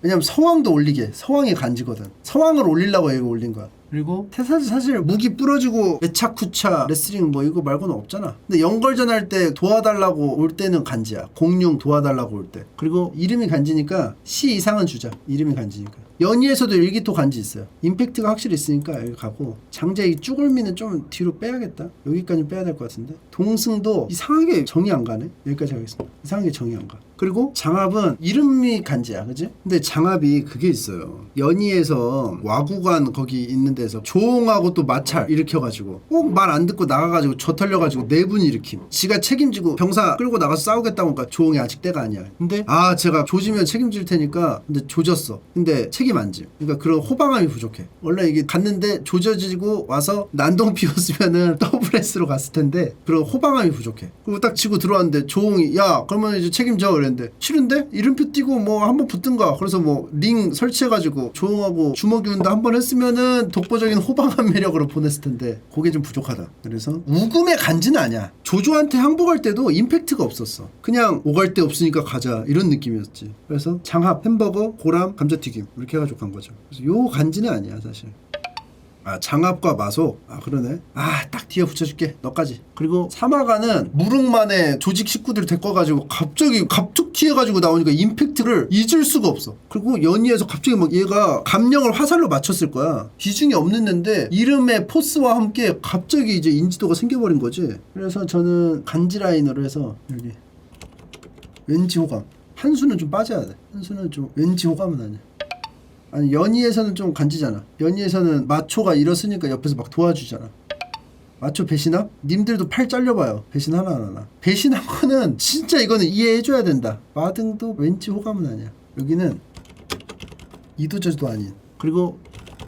왜냐면 서왕도 올리게. 서왕이 간지거든. 서왕을 올리려고 얘가 올린 거야. 그리고 태사지 사실 무기 부러지고 애착 쿠차 레슬링 뭐 이거 말고는 없잖아. 근데 연걸전 할 때 도와달라고 올 때는 간지야. 공룡 도와달라고 올 때. 그리고 이름이 간지니까 C 이상은 주자. 이름이 간지니까. 연희에서도 일기토 간지 있어요. 임팩트가 확실히 있으니까 여기 가고. 장자 이 쭈글미는 좀 뒤로 빼야겠다. 여기까지 빼야 될 것 같은데. 동승도 이상하게 정이 안 가네. 여기까지 하겠습니다. 이상하게 정이 안 가. 그리고 장합은 이름이 간지야, 그지? 근데 장합이 그게 있어요. 연희에서 와구관 거기 있는 데서 조홍하고 또 마찰 일으켜가지고 꼭 말 안 듣고 나가가지고 저 털려가지고 내분 일으킴. 지가 책임지고 병사 끌고 나가서 싸우겠다고 하니까 조홍이 아직 때가 아니야. 근데 제가 조지면 책임질 테니까 근데 조졌어. 근데 책임 안 지. 그러니까 그런 호방함이 부족해. 원래 이게 갔는데 조져지고 와서 난동 피웠으면은 더블 S로 갔을 텐데 그런 호방함이 부족해. 그리고 딱 치고 들어왔는데 조홍이 야 그러면 이제 책임져 그랬는데 싫은데? 이름표 띄고 뭐 한번 붙든가. 그래서 뭐 링 설치해가지고 조홍하고 주먹이 운다 한 번 했으면은 독보적인 호방한 매력으로 보냈을 텐데 그게 좀 부족하다. 그래서 우금의 간지는 아니야. 조조한테 항복할 때도 임팩트가 없었어. 그냥 오갈 데 없으니까 가자 이런 느낌이었지. 그래서 장합, 햄버거, 고람, 감자튀김 이렇게 해가지고 간 거죠. 그래서 요 간지는 아니야 사실. 장합과 마속. 그러네. 딱 뒤에 붙여줄게. 너까지. 그리고 사마가는 무릉만의 조직 식구들 데꿔가지고 갑자기 갑툭 튀어가지고 나오니까 임팩트를 잊을 수가 없어. 그리고 연희에서 갑자기 막 얘가 감령을 화살로 맞췄을 거야. 비중이 없는 애인데 이름의 포스와 함께 갑자기 이제 인지도가 생겨버린 거지. 그래서 저는 간지 라인으로 해서 여기 왠지 호감. 한수는 좀 빠져야 돼. 한수는 좀 왠지 호감은 아니야. 아니 연희에서는 좀 간지잖아. 연희에서는 마초가 일었으니까 옆에서 막 도와주잖아. 마초 배신함? 님들도 팔 잘려봐요. 배신 하나. 배신한 거는 진짜 이거는 이해해줘야 된다. 마등도 왠지 호감은 아니야. 여기는 이도저도 아닌. 그리고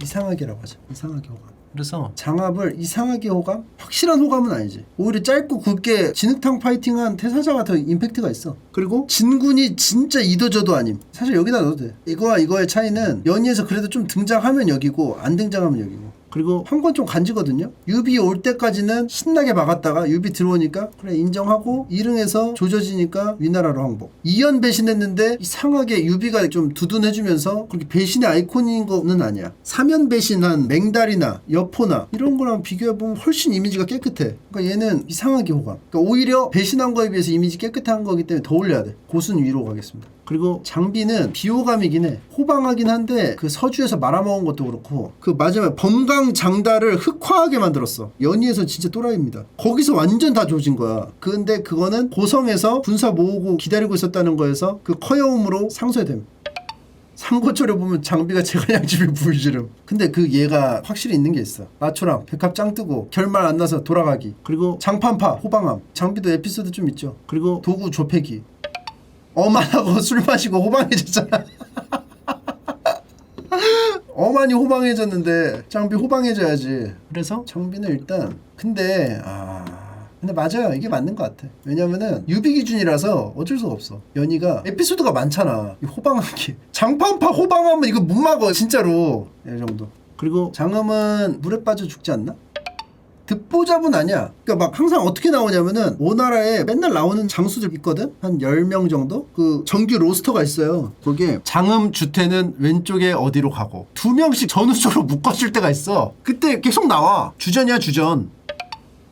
이상하게라고 하자. 이상하게 호감. 그래서 장합을 이상하게 호감? 확실한 호감은 아니지. 오히려 짧고 굵게 진흙탕 파이팅한 태사자가 더 임팩트가 있어. 그리고 진군이 진짜 이도저도 아님. 사실 여기다 넣어도 돼. 이거와 이거의 차이는 연희에서 그래도 좀 등장하면 여기고 안 등장하면 여기고. 그리고 한 건 좀 간지거든요. 유비 올 때까지는 신나게 막았다가 유비 들어오니까 그래 인정하고 1흥에서 조져지니까 위나라로 항복. 2연 배신했는데 이상하게 유비가 좀 두둔해주면서 그렇게 배신의 아이콘인 거는 아니야. 3연 배신한 맹달이나 여포나 이런 거랑 비교해보면 훨씬 이미지가 깨끗해. 그러니까 얘는 이상하게 호감. 그러니까 오히려 배신한 거에 비해서 이미지 깨끗한 거기 때문에 더 올려야 돼. 고순 위로 가겠습니다. 그리고 장비는 비호감이긴 해. 호방하긴 한데 그 서주에서 말아먹은 것도 그렇고 그 마지막에 범강 장달을 흑화하게 만들었어. 연희에서 진짜 또라이입니다. 거기서 완전 다 조진 거야. 근데 그거는 고성에서 군사 모으고 기다리고 있었다는 거에서 그 커여움으로 상쇄됨. 삼고초려 보면 장비가 제갈량집이 불지름. 근데 그 얘가 확실히 있는 게 있어. 마초랑 백합 짱 뜨고 결말 안 나서 돌아가기. 그리고 장판파 호방함. 장비도 에피소드 좀 있죠. 그리고 도구 조패기. 어만하고 술 마시고 호방해졌잖아. 어만이 호방해졌는데 장비 호방해져야지. 그래서 장비는 일단 근데 맞아요. 이게 맞는 것 같아. 왜냐면은 유비 기준이라서 어쩔 수가 없어. 연희가 에피소드가 많잖아. 이 호방하기 장판파 호방하면 이거 못 막어 진짜로. 이 정도. 그리고 장음은 물에 빠져 죽지 않나? 듣보잡은 아니야. 그러니까 막 항상 어떻게 나오냐면은 오나라에 맨날 나오는 장수들 있거든? 한 10명 정도? 그 정규 로스터가 있어요. 거기에 장음 주태는 왼쪽에 어디로 가고 2명씩 전우적으로 묶어줄 때가 있어. 그때 계속 나와. 주전이야 주전.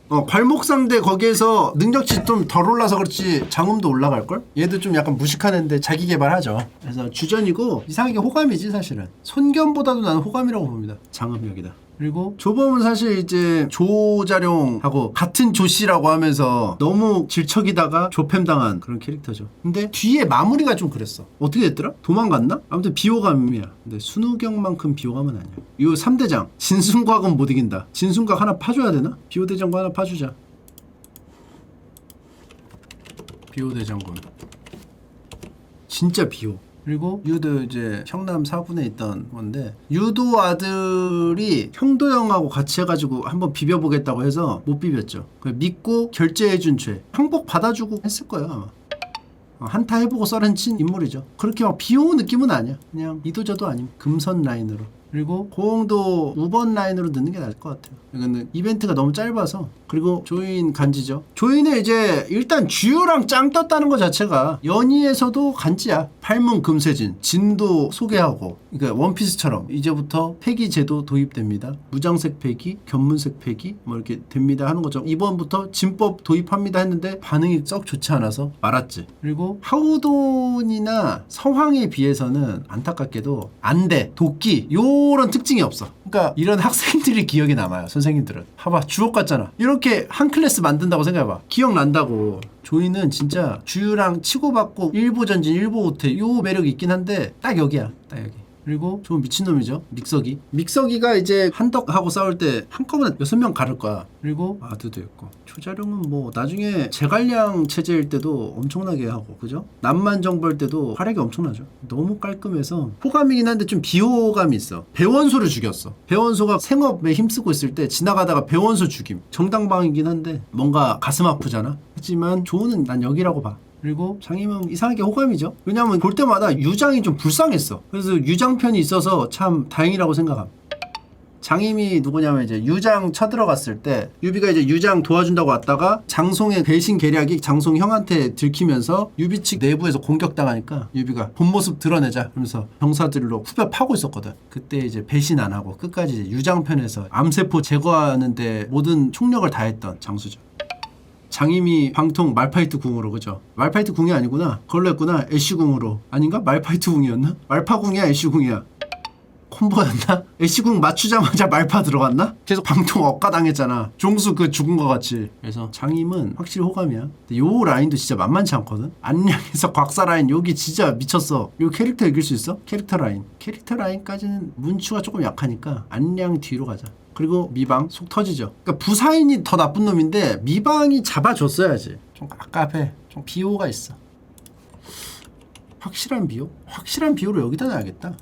괄목상대 거기에서 능력치 좀 덜 올라서 그렇지 장음도 올라갈걸? 얘도 좀 약간 무식한 애인데 자기 개발하죠. 그래서 주전이고 이상하게 호감이지 사실은. 손견보다도 나는 호감이라고 봅니다. 장음 여기다. 그리고 조범은 사실 이제 조자룡하고 같은 조씨라고 하면서 너무 질척이다가 조팸당한 그런 캐릭터죠. 근데 뒤에 마무리가 좀 그랬어. 어떻게 됐더라? 도망갔나? 아무튼 비호감이야. 근데 순우경만큼 비호감은 아니야. 이 3대장 진순곽은 못 이긴다. 진순곽 하나 파줘야 되나? 비호대장군 하나 파주자. 비호대장군 진짜 비호. 그리고 유도 이제 형남 사군에 있던 건데 유도 아들이 형도 형하고 같이 해가지고 한번 비벼보겠다고 해서 못 비볐죠. 믿고 결제해준 죄 항복 받아주고 했을 거예요 아마. 한타 해보고 썰은친 인물이죠. 그렇게 막 비호 느낌은 아니야. 그냥 이도저도 아님. 금선 라인으로. 그리고 고홍도 5번 라인으로 넣는 게 나을 것 같아요. 이거는 이벤트가 너무 짧아서. 그리고 조인 간지죠. 조인은 이제 일단 주유랑 짱 떴다는 것 자체가 연희에서도 간지야. 팔문 금세진 진도 소개하고, 그러니까 원피스처럼 이제부터 폐기 제도 도입됩니다. 무장색 폐기, 견문색 폐기 뭐 이렇게 됩니다 하는 거죠. 이번부터 진법 도입합니다 했는데 반응이 썩 좋지 않아서 말았지. 그리고 하우돈이나 서황에 비해서는 안타깝게도 안돼, 도끼 요런 특징이 없어. 그러니까 이런 학생들이 기억에 남아요. 선생님들은 봐봐 주옥 같잖아. 이렇게 한 클래스 만든다고 생각해봐. 기억난다고. 조이는 진짜 주유랑 치고받고 일보 전진 일보 호퇴 요 매력이 있긴 한데 딱 여기야. 딱 여기. 그리고 좀 미친놈이죠. 믹서기. 믹서기가 이제 한덕하고 싸울 때 한꺼번에 6명 가를 거야. 그리고 아드도 있고. 조자룡은 뭐 나중에 제갈량 체제일 때도 엄청나게 하고, 그죠? 남만 정벌 때도 활약이 엄청나죠. 너무 깔끔해서 호감이긴 한데 좀 비호감이 있어. 배원소를 죽였어. 배원소가 생업에 힘쓰고 있을 때 지나가다가 배원소 죽임. 정당방이긴 한데 뭔가 가슴 아프잖아. 하지만 조은은 난 여기라고 봐. 그리고 장임은 이상하게 호감이죠. 왜냐면 볼 때마다 유장이 좀 불쌍했어. 그래서 유장편이 있어서 참 다행이라고 생각함. 장임이 누구냐면 이제 유장 쳐들어갔을 때 유비가 이제 유장 도와준다고 왔다가 장송의 배신 계략이 장송 형한테 들키면서 유비 측 내부에서 공격당하니까 유비가 본 모습 드러내자 그러면서 병사들로 후벼 파고 있었거든. 그때 이제 배신 안 하고 끝까지 이제 유장편에서 암세포 제거하는데 모든 총력을 다했던 장수죠. 장임이 방통 말파이트 궁으로, 그죠? 말파이트 궁이 아니구나. 그걸로 했구나. 애쉬 궁으로. 아닌가? 말파이트 궁이었나? 말파 궁이야, 애쉬 궁이야. 콤보였나? 애쉬 궁 맞추자마자 말파 들어갔나? 계속 방통 억가당했잖아. 종수 그 죽은 거 같이. 그래서 장임은 확실히 호감이야. 근데 요 라인도 진짜 만만치 않거든? 안량에서 곽사 라인 여기 진짜 미쳤어. 요 캐릭터 이길 수 있어? 캐릭터 라인. 캐릭터 라인까지는 문추가 조금 약하니까 안량 뒤로 가자. 그리고 미방 속 터지죠. 그러니까 부사인이 더 나쁜 놈인데 미방이 잡아줬어야지. 좀 깝깝해. 좀 비호가 있어. 확실한 비호? 확실한 비호로 여기다 놔야겠다.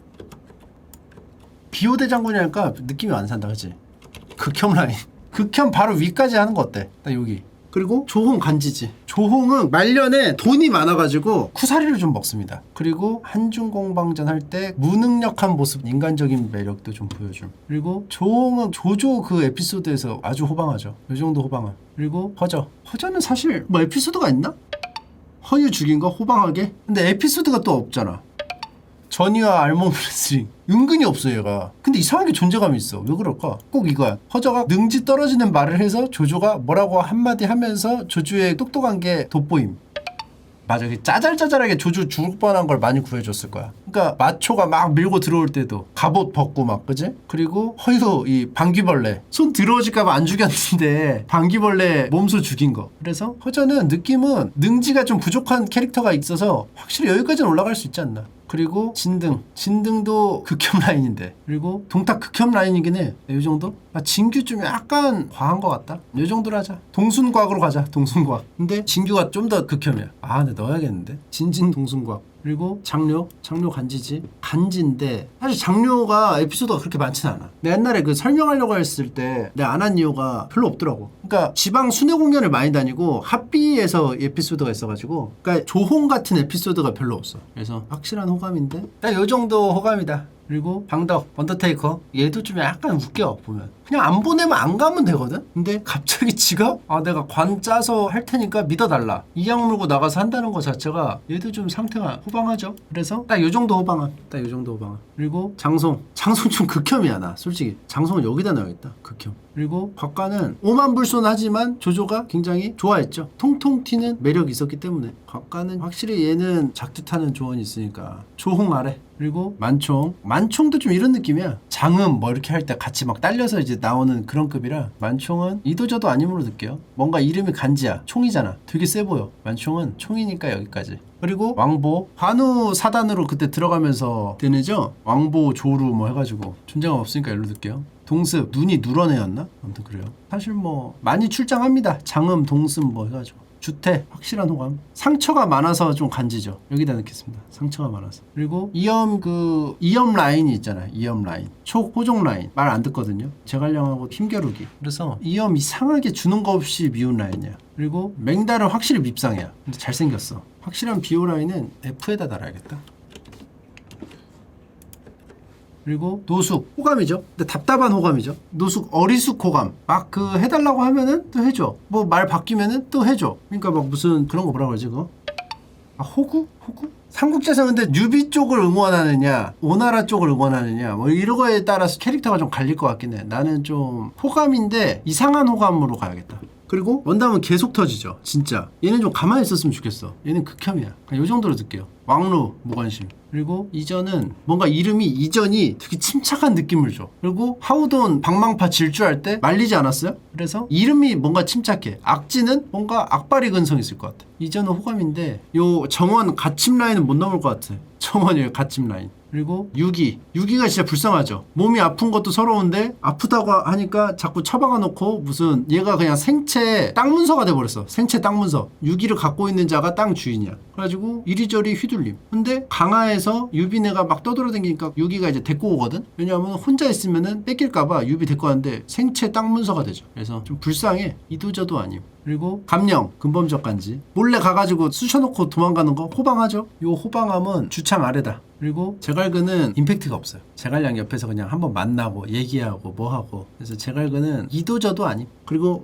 비호 대장군이니까 느낌이 안 산다, 그치? 극혐 라인. 극혐 바로 위까지 하는 거 어때? 나 여기. 그리고 조홍 간지지. 조홍은 말년에 돈이 많아가지고 쿠사리를 좀 먹습니다. 그리고 한중공방전 할 때 무능력한 모습, 인간적인 매력도 좀 보여줌. 그리고 조홍은 조조 그 에피소드에서 아주 호방하죠. 요 정도 호방함. 그리고 허저. 허저는 사실 뭐 에피소드가 있나? 허유 죽인 거 호방하게? 근데 에피소드가 또 없잖아. 전이와 알몸 레슬링 은근히 없어 얘가. 근데 이상하게 존재감이 있어. 왜 그럴까? 꼭 이거야. 허저가 능지 떨어지는 말을 해서 조조가 뭐라고 한마디 하면서 조조의 똑똑한 게 돋보임. 맞아. 짜잘짜잘하게 조조 죽을 뻔한 걸 많이 구해줬을 거야. 그러니까 마초가 막 밀고 들어올 때도 갑옷 벗고 막, 그지? 그리고 허유 이 방귀벌레 손 들어오질까봐 안 죽였는데 방귀벌레 몸소 죽인 거. 그래서 허저는 느낌은 능지가 좀 부족한 캐릭터가 있어서 확실히 여기까지는 올라갈 수 있지 않나. 그리고 진등도 극혐 라인인데. 그리고 동탁 극혐 라인이긴 해. 이 정도? 진규 좀 약간 과한 것 같다. 이 정도로 하자. 동순곽으로 가자. 동순곽. 근데 진규가 좀 더 극혐이야. 근데 넣어야겠는데. 진진 동순곽. 그리고 장료 간지지. 간지인데 사실 장료가 에피소드가 그렇게 많진 않아. 내가 옛날에 그 설명하려고 했을 때 내가 안 한 이유가 별로 없더라고. 그러니까 지방 순회 공연을 많이 다니고 합비에서 에피소드가 있어가지고, 그러니까 조홍 같은 에피소드가 별로 없어. 그래서 확실한 호감인데 딱 요 정도 호감이다. 그리고 방덕 언더테이커 얘도 좀 약간 웃겨 보면. 그냥 안 보내면 안 가면 되거든? 근데 갑자기 지가 내가 관 짜서 할 테니까 믿어달라 이 약 물고 나가서 한다는 거 자체가 얘도 좀 상태가 호방하죠. 그래서 딱 요 정도 호방함. 딱 요 정도 호방함. 그리고 장송 좀 극혐이야 나 솔직히. 장송은 여기다 넣어야겠다. 극혐. 그리고 곽가는 오만불손하지만 조조가 굉장히 좋아했죠. 통통 튀는 매력이 있었기 때문에. 곽가는 확실히 얘는 작두타는 조언이 있으니까 조홍 아래. 그리고 만총도 좀 이런 느낌이야. 장음 뭐 이렇게 할 때 같이 막 딸려서 이제 나오는 그런 급이라. 만총은 이도저도 아님으로 느껴요. 뭔가 이름이 간지야. 총이잖아. 되게 세 보여. 만총은 총이니까 여기까지. 그리고 왕보 관우 사단으로 그때 들어가면서 되는죠. 왕보 조루 뭐 해가지고 존재감 없으니까 일로 넣을게요. 동습 눈이 누런애였나? 아무튼 그래요. 사실 뭐 많이 출장합니다. 장음 동습 뭐 해가지고. 주태 확실한 호감. 상처가 많아서 좀 간지죠. 여기다 넣겠습니다. 상처가 많아서. 그리고 이염 라인이 있잖아요. 이염 라인 호종 라인 말 안 듣거든요. 제갈량하고 힘겨루기. 그래서 이염 이상하게 주는 거 없이 미운 라인이야. 그리고 맹달은 확실히 밉상이야. 근데 잘생겼어. 확실한 비오 라인은 F에다 달아야겠다. 그리고 노숙 호감이죠. 근데 답답한 호감이죠. 노숙 어리숙 호감. 막 해달라고 하면은 또 해줘. 뭐 말 바뀌면은 또 해줘. 그러니까 막 무슨 그런 거 뭐라 그러지 그거? 호구? 삼국지에서 근데 뉴비 쪽을 응원하느냐 오나라 쪽을 응원하느냐 뭐 이런 거에 따라서 캐릭터가 좀 갈릴 것 같긴 해. 나는 좀 호감인데 이상한 호감으로 가야겠다. 그리고 원담은 계속 터지죠. 진짜 얘는 좀 가만히 있었으면 좋겠어. 얘는 극혐이야. 그냥 요 정도로 듣게요. 왕루 무관심. 그리고 이전은 뭔가 이전이 되게 침착한 느낌을 줘. 그리고 하우돈 방망파 질주할 때 말리지 않았어요? 그래서 이름이 뭔가 침착해. 악지는 뭔가 악발이 근성 있을 것 같아. 이전은 호감인데 요 정원 갓침 라인은 못 넘을 것 같아. 정원이에요 갓침 라인. 그리고 유기가 진짜 불쌍하죠. 몸이 아픈 것도 서러운데 아프다고 하니까 자꾸 처박아 놓고 무슨 얘가 그냥 생체 땅 문서가 돼버렸어. 생체 땅 문서. 유기를 갖고 있는 자가 땅 주인이야. 그래가지고 이리저리 휘둘림. 근데 강화에서 유비네가 막 떠돌아다니니까 유기가 이제 데리고 오거든. 왜냐하면 혼자 있으면은 뺏길까봐 유비 데리고 왔는데 생체 땅 문서가 되죠. 그래서 좀 불쌍해. 이도저도 아님. 그리고 감령 근범적 간지 몰래 가가지고 쑤셔놓고 도망가는 거 호방하죠. 요 호방함은 주창 아래다. 그리고 제갈근은 임팩트가 없어요. 제갈량 옆에서 그냥 한번 만나고 얘기하고 뭐하고. 그래서 제갈근은 이도저도 아님. 그리고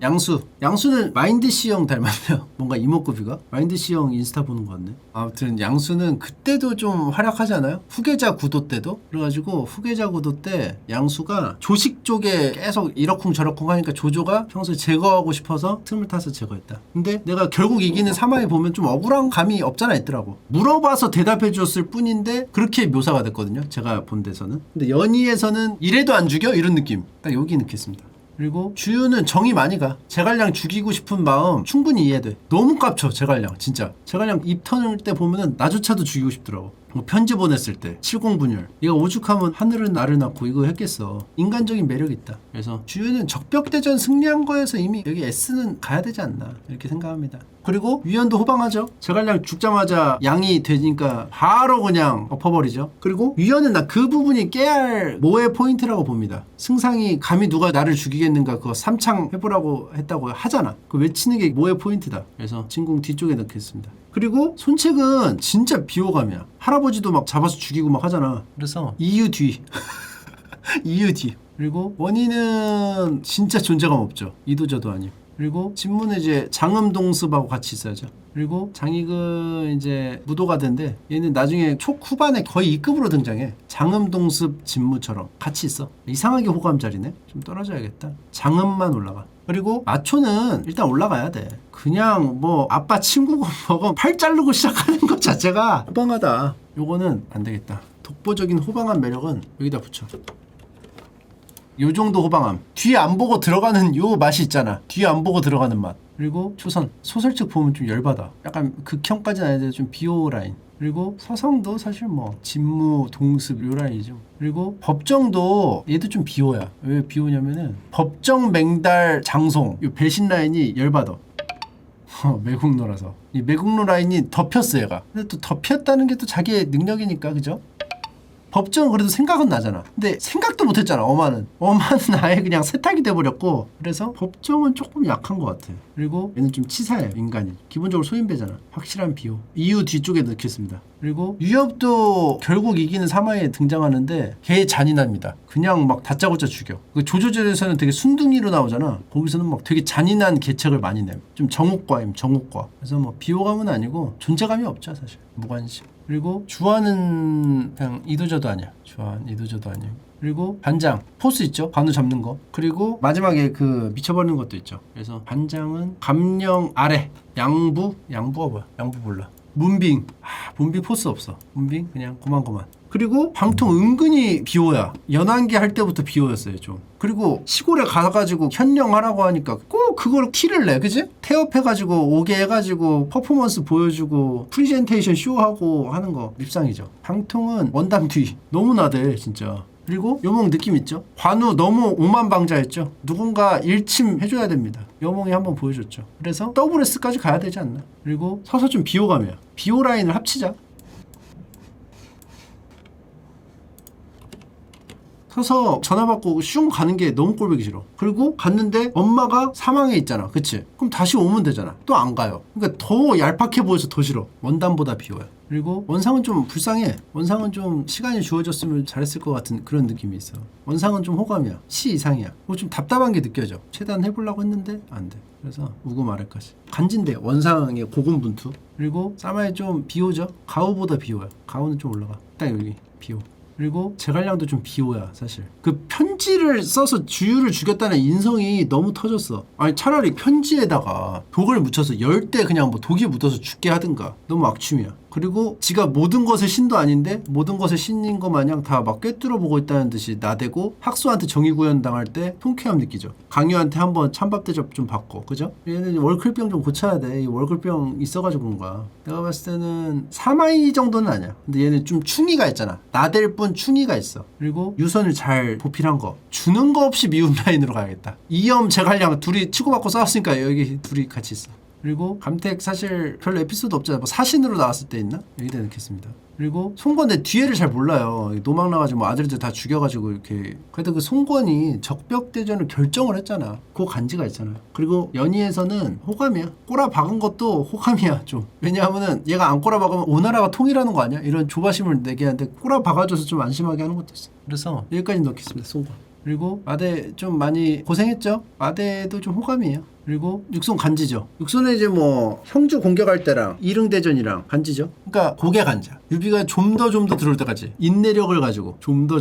양수는 마인드 C형 닮았네요. 뭔가 이목구비가 마인드 C형 인스타 보는 것 같네. 아무튼 양수는 그때도 좀 활약하지 않아요? 후계자 구도 때도. 그래가지고 후계자 구도 때 양수가 조식 쪽에 계속 이러쿵저러쿵 하니까 조조가 평소에 제거하고 싶어서 틈을 타서 제거했다. 근데 내가 결국 이기는 사마에 보면 좀 억울한 감이 없잖아 있더라고. 물어봐서 대답해 줬을 뿐인데 그렇게 묘사가 됐거든요. 제가 본 데서는. 근데 연희에서는 이래도 안 죽여? 이런 느낌. 딱 여기 넣겠습니다. 그리고 주유는 정이 많이 가. 제갈량 죽이고 싶은 마음 충분히 이해돼. 너무 깝쳐 제갈량 진짜. 제갈량 입 터널 때 보면은 나조차도 죽이고 싶더라고. 뭐 편지 보냈을 때 70분열 얘가 오죽하면 하늘은 나를 낳고 이거 했겠어. 인간적인 매력이 있다. 그래서 주유는 적벽대전 승리한 거에서 이미 여기 S는 가야 되지 않나 이렇게 생각합니다. 그리고 위연도 호방하죠. 제갈량 죽자마자 양이 되니까 바로 그냥 엎어버리죠. 그리고 위연은 나 그 부분이 깨알 모의 포인트라고 봅니다. 승상이 감히 누가 나를 죽이겠는가 그거 삼창 해보라고 했다고 하잖아. 그 외치는 게 모의 포인트다. 그래서 진공 뒤쪽에 넣겠습니다. 그리고 손책은 진짜 비호감이야. 할아버지도 막 잡아서 죽이고 막 하잖아. 그래서 이유 뒤 그리고 원인은 진짜 존재감 없죠. 이도저도 아님. 그리고 진문은 이제 장음동습하고 같이 있어야죠. 그리고 장익은 이제 무도가된데 얘는 나중에 초후반에 거의 2급으로 등장해. 장음동습 진무처럼 같이 있어. 이상하게 호감자리네. 좀 떨어져야겠다. 장음만 올라가. 그리고 마초는 일단 올라가야 돼. 그냥 뭐 아빠 친구고 뭐고 팔 자르고 시작하는 것 자체가 호방하다. 요거는 안 되겠다. 독보적인 호방한 매력은 여기다 붙여. 요 정도 호방함. 뒤에 안 보고 들어가는 요 맛이 있잖아. 뒤에 안 보고 들어가는 맛. 그리고 초선. 소설책 보면 좀 열받아. 약간 극형까지는 아닌데 좀 비호 라인. 그리고 서성도 사실 뭐 진무, 동습 요 라인이죠. 그리고 법정도 얘도 좀 비호야. 왜 비호냐면은 법정, 맹달, 장송 요 배신 라인이 열받아. 매국노라서. 이 매국노 라인이 덮였어 얘가. 근데 또 덮였다는 게 또 자기의 능력이니까 그죠? 법정은 그래도 생각은 나잖아. 근데 생각도 못했잖아. 엄마는 아예 그냥 세탁이 돼버렸고, 그래서 법정은 조금 약한 것 같아. 그리고 얘는 좀 치사해. 인간이 기본적으로 소인배잖아. 확실한 비호. 이유 뒤쪽에 넣겠습니다. 그리고 유엽도 결국 이기는 사마이에 등장하는데 걔 잔인합니다. 그냥 막 다짜고짜 죽여. 그 조조절에서는 되게 순둥이로 나오잖아. 거기서는 막 되게 잔인한 계책을 많이 내. 좀 정옥과임, 정옥과. 그래서 뭐 비호감은 아니고 존재감이 없죠, 사실. 무관심. 그리고 주한은 그냥 이도저도 아니야. 주한 이도저도 아니야. 그리고 반장 포스 있죠, 관우 잡는 거. 그리고 마지막에 그 미쳐버리는 것도 있죠. 그래서 반장은 감령 아래, 양부가 뭐야? 양부 몰라. 문빙. 문빙 포스 없어. 문빙 그냥 고만고만. 그리고 방통 은근히 비호야. 연한계 할 때부터 비호였어요, 좀. 그리고 시골에 가가지고 현령하라고 하니까 꼭 그걸 티를 내, 그지? 태업해가지고 오게 해가지고 퍼포먼스 보여주고 프리젠테이션 쇼하고 하는 거 밉상이죠. 방통은 원담 뒤 너무 나대 진짜. 그리고 여몽 느낌 있죠? 관우 너무 오만방자했죠? 누군가 일침 해줘야 됩니다. 여몽이 한번 보여줬죠. 그래서 WS까지 가야 되지 않나? 그리고 서서 좀 비호감이야. 비호 라인을 합치자. 서서 전화 받고 슝 가는 게 너무 꼴보기 싫어. 그리고 갔는데 엄마가 사망해 있잖아. 그치? 그럼 다시 오면 되잖아. 또 안 가요. 그러니까 더 얄팍해 보여서 더 싫어. 원담보다 비호야. 그리고 원상은 좀 불쌍해. 원상은 좀 시간이 주어졌으면 잘했을 것 같은 그런 느낌이 있어. 원상은 좀 호감이야. 시 이상이야. 뭐 좀 답답한 게 느껴져. 최대한 해보려고 했는데 안 돼. 그래서 우고 말할까지. 간진데 원상의 고군분투. 그리고 사마이 좀 비호죠. 가우보다 비호야. 가우는 좀 올라가. 딱 여기 비호. 그리고 제갈량도 좀 비호야 사실. 그 편지를 써서 주유를 죽였다는 인성이 너무 터졌어. 아니 차라리 편지에다가 독을 묻혀서 열 때 그냥 뭐 독이 묻어서 죽게 하든가. 너무 악취미야. 그리고 지가 모든 것의 신도 아닌데 모든 것의 신인 것 마냥 다 막 꿰뚫어 보고 있다는 듯이 나대고 학수한테 정의구현 당할 때 통쾌함 느끼죠. 강유한테 한번 찬밥 대접 좀 받고, 그죠? 얘는 월클병 좀 고쳐야 돼. 이 월클병 있어가지고 그런 거야. 내가 봤을 때는 사마이 정도는 아니야. 근데 얘는 좀 충이가 있잖아. 나댈 뿐 충이가 있어. 그리고 유선을 잘 보필한 거. 주는 거 없이 미운 라인으로 가야겠다. 이염 제갈량 둘이 치고받고 싸웠으니까 여기 둘이 같이 있어. 그리고 감택 사실 별로 에피소드 없잖아. 뭐 사신으로 나왔을 때 있나? 여기다 넣겠습니다. 그리고 송건데 뒤에를 잘 몰라요. 노막 나가지고 뭐 아들들 다 죽여가지고 이렇게. 그래도 그 송건이 적벽대전을 결정을 했잖아. 그 간지가 있잖아요. 그리고 연희에서는 호감이야. 꼬라 박은 것도 호감이야 좀. 왜냐하면은 얘가 안 꼬라 박으면 오나라가 통일하는 거 아니야? 이런 조바심을 내게 하는데 꼬라 박아줘서 좀 안심하게 하는 것도 있어. 그래서 여기까지 넣겠습니다. 송건. 그리고 마대 좀 많이 고생했죠? 마대도 좀 호감이에요. 그리고 육손 간지죠. 육손은 이제 뭐 형주 공격할 때랑 이릉대전이랑 간지죠. 그러니까 고개 간자. 유비가 좀 더 들어올 때까지 인내력을 가지고 좀 더.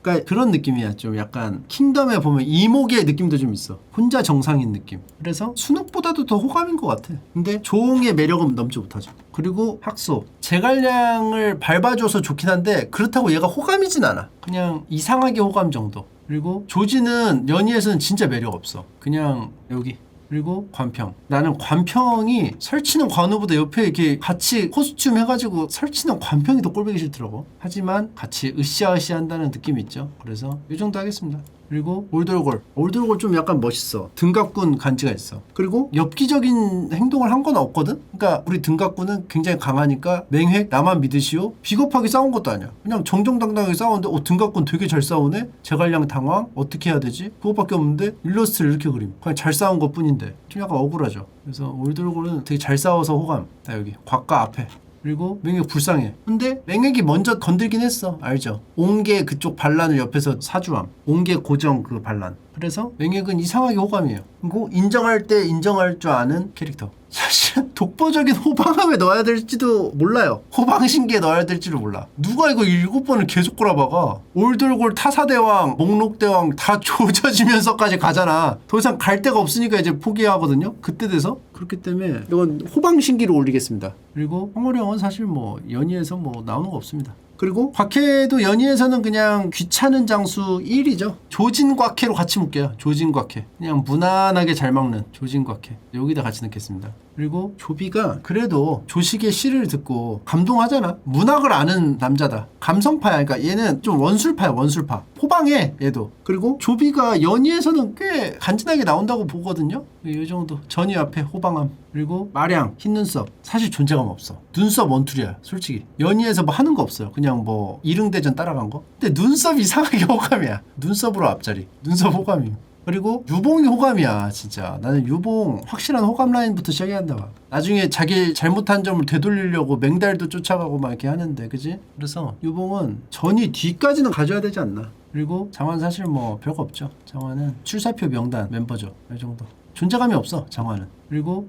그러니까 그런 느낌이야. 좀 약간 킹덤에 보면 이목의 느낌도 좀 있어. 혼자 정상인 느낌. 그래서 순욱보다도 더 호감인 것 같아. 근데 조홍의 매력은 넘지 못하죠. 그리고 학소. 제갈량을 밟아줘서 좋긴 한데 그렇다고 얘가 호감이진 않아. 그냥 이상하게 호감 정도. 그리고 조지는 연희에서는 진짜 매력 없어. 그냥 여기. 그리고 관평. 나는 관평이 설치는 관우보다 옆에 이렇게 같이 코스튬 해가지고 설치는 관평이 더 꼴보기 싫더라고. 하지만 같이 으쌰으쌰 한다는 느낌이 있죠. 그래서 이 정도 하겠습니다. 그리고 올돌골 좀 약간 멋있어. 등갑군 간지가 있어. 그리고 엽기적인 행동을 한 건 없거든. 그러니까 우리 등갑군은 굉장히 강하니까 맹획 나만 믿으시오. 비겁하게 싸운 것도 아니야. 그냥 정정당당하게 싸우는데 등갑군 되게 잘 싸우네. 제갈량 당황 어떻게 해야 되지? 그것밖에 없는데 일러스트를 이렇게 그림. 그냥 잘 싸운 것뿐인데 좀 약간 억울하죠. 그래서 올돌골은 되게 잘 싸워서 호감. 나 여기 곽가 앞에. 그리고 맹획 불쌍해. 근데 맹획이 먼저 건들긴 했어. 알죠? 옹계 그쪽 반란을 옆에서 사주함. 옹계 고정 그 반란. 그래서 맹획은 이상하게 호감이에요. 그리고 인정할 때 인정할 줄 아는 캐릭터. 사실 독보적인 호방함에 넣어야 될지도 몰라요. 호방신기에 넣어야 될지를 몰라. 누가 이거 7번을 계속 꼬라박아. 올돌골 타사대왕 목록대왕 다 조져지면서까지 가잖아. 더 이상 갈 데가 없으니까 이제 포기하거든요. 그때 돼서. 그렇기 때문에 이건 호방신기로 올리겠습니다. 그리고 황홀영은 사실 뭐 연희에서 뭐 나오는 거 없습니다. 그리고 곽해도 연희에서는 그냥 귀찮은 장수 1이죠. 조진곽해로 같이 묶여요. 조진곽해. 그냥 무난하게 잘 막는 조진곽해. 여기다 같이 넣겠습니다. 그리고 조비가 그래도 조식의 시를 듣고 감동하잖아. 문학을 아는 남자다. 감성파야. 그러니까 얘는 좀 원술파야. 원술파. 호방해 얘도. 그리고 조비가 연희에서는 꽤 간지나게 나온다고 보거든요. 이 정도. 전희 앞에 호방함. 그리고 마량 흰눈썹. 사실 존재감 없어. 눈썹 원툴이야 솔직히. 연희에서 뭐 하는 거 없어요. 그냥 뭐 이릉대전 따라간 거. 근데 눈썹 이상하게 호감이야. 눈썹으로 앞자리. 눈썹 호감이. 그리고 유봉이 호감이야 진짜. 나는 유봉 확실한 호감 라인부터 시작해야 한다. 나중에 자기 잘못한 점을 되돌리려고 맹달도 쫓아가고 막 이렇게 하는데 그지? 그래서 유봉은 전이 뒤까지는 가져야 되지 않나. 그리고 장환 사실 뭐 별거 없죠. 장환은 출사표 명단 멤버죠. 이 정도. 존재감이 없어 장환은. 그리고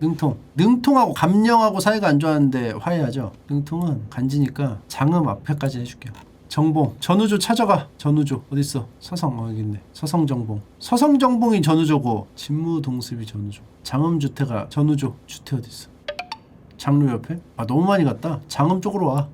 능통하고 감령하고 사이가 안 좋았는데 화해하죠. 능통은 간지니까 장음 앞에까지 해줄게요. 정봉 전우조 찾아가. 전우조 어딨어? 서성 여기 있네. 서성정봉. 서성정봉이 전우조고 진무동습이 전우조. 장음주태가 전우조. 주태 어딨어? 장로 옆에? 아 너무 많이 갔다. 장음 쪽으로 와.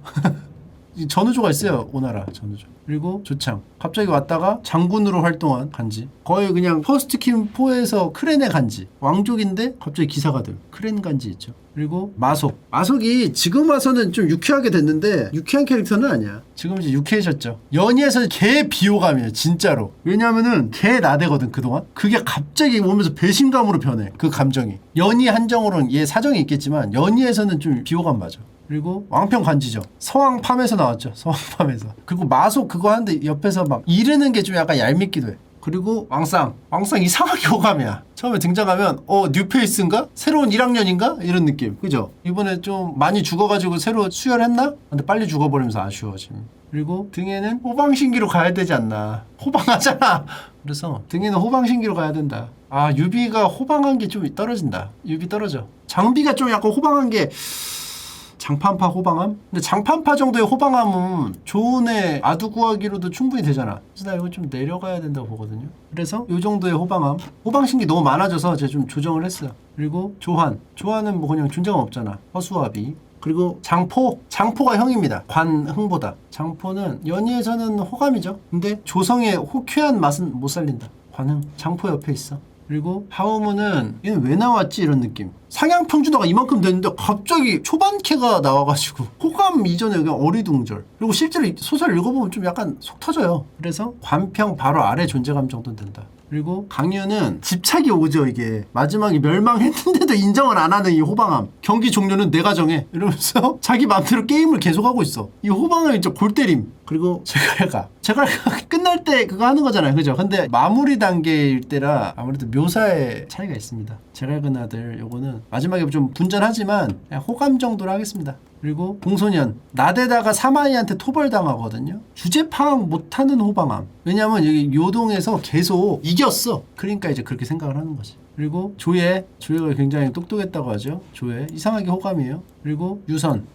전우조가 있어요. 오나라 전우조. 그리고 조창 갑자기 왔다가 장군으로 활동한 간지. 거의 그냥 퍼스트킴 4에서 크렌의 간지. 왕족인데 갑자기 기사가 돼. 크렌 간지 있죠. 그리고 마속이 지금 와서는 좀 유쾌하게 됐는데 유쾌한 캐릭터는 아니야. 지금 이제 유쾌해졌죠. 연희에서는 개 비호감이에요 진짜로. 왜냐면은 개 나대거든 그동안. 그게 갑자기 오면서 배신감으로 변해. 그 감정이. 연희 한정으로는 얘 사정이 있겠지만 연희에서는 좀 비호감 맞아. 그리고 왕평 간지죠. 서왕팜에서 나왔죠. 서왕팜에서. 그리고 마속 그거 하는데 옆에서 막 이르는 게 좀 약간 얄밉기도 해. 그리고 왕상 이상하게 호감이야. 처음에 등장하면 뉴페이스인가? 새로운 1학년인가? 이런 느낌. 그죠? 이번에 좀 많이 죽어가지고 새로 수혈했나? 근데 빨리 죽어버리면서 아쉬워 지금. 그리고 등에는 호방신기로 가야 되지 않나. 호방하잖아. 그래서 등에는 호방신기로 가야 된다. 아 유비가 호방한 게 좀 떨어진다. 유비 떨어져. 장비가 좀 약간 호방한 게 장판파 호방함? 근데 장판파 정도의 호방함은 좋은 애 아두 구하기로도 충분히 되잖아. 그래서 나 이거 좀 내려가야 된다고 보거든요. 그래서 이 정도의 호방함. 호방신기 너무 많아져서 제가 좀 조정을 했어요. 그리고 조한은 뭐 그냥 존재감 없잖아. 허수아비. 그리고 장포가 형입니다. 관흥보다. 장포는 연희에서는 호감이죠. 근데 조성의 호쾌한 맛은 못 살린다. 관흥. 장포 옆에 있어. 그리고 하우무는 얘는 왜 나왔지 이런 느낌. 상향평준화가 이만큼 됐는데 갑자기 초반캐가 나와가지고 호감 이전에 그냥 어리둥절. 그리고 실제로 소설 읽어보면 좀 약간 속 터져요. 그래서 관평 바로 아래 존재감 정도는 된다. 그리고 강유는 집착이 오죠. 이게 마지막에 멸망했는데도 인정을 안 하는 이 호방함. 경기 종료는 내가 정해 이러면서 자기 마음대로 게임을 계속하고 있어. 이 호방함이 진짜 골 때림. 그리고 제갈가 끝날 때 그거 하는 거잖아요. 그죠? 근데 마무리 단계일 때라 아무래도 묘사에 차이가 있습니다. 제갈근 아들 요거는 마지막에 좀 분전하지만 그냥 호감 정도로 하겠습니다. 그리고 공소년 나대다가 사마이한테 토벌당하거든요. 주제 파악 못하는 호방함. 왜냐면 여기 요동에서 계속 이겼어. 그러니까 이제 그렇게 생각을 하는 거지. 그리고 조예가 굉장히 똑똑했다고 하죠. 조예 이상하게 호감이에요. 그리고 유선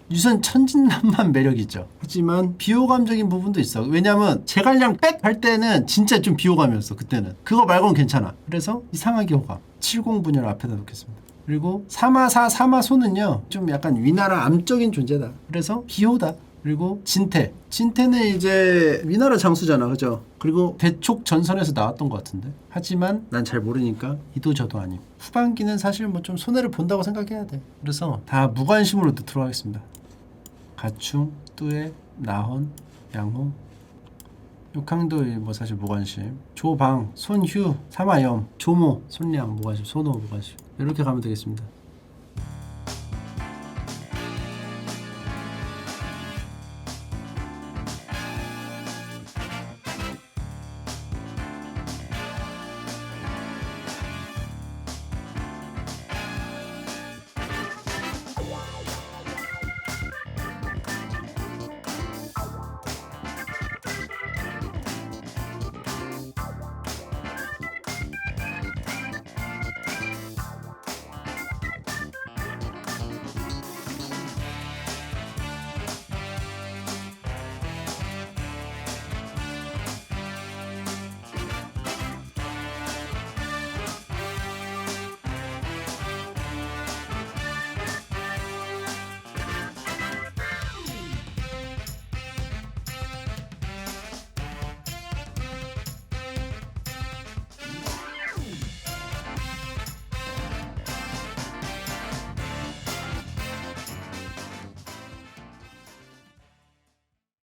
천진난만 매력이 있죠. 하지만 비호감적인 부분도 있어. 왜냐면 제갈량 빽 할 때는 진짜 좀 비호감이었어. 그때는 그거 말고는 괜찮아. 그래서 이상하게 호감. 70분열 앞에다 놓겠습니다. 그리고 사마소는요 좀 약간 위나라 암적인 존재다. 그래서 비호다. 그리고 진태는 이제 위나라 장수잖아. 그죠? 그리고 대촉 전선에서 나왔던 것 같은데. 하지만 난 잘 모르니까 이도 저도 아님. 후반기는 사실 뭐 좀 손해를 본다고 생각해야 돼. 그래서 다 무관심으로 넣도록 하겠습니다. 가충, 뚜에, 나헌, 양호, 육항도 뭐 사실 무관심. 조방, 손휴, 사마염, 조모, 손량 무관심, 손호 무관심. 이렇게 가면 되겠습니다.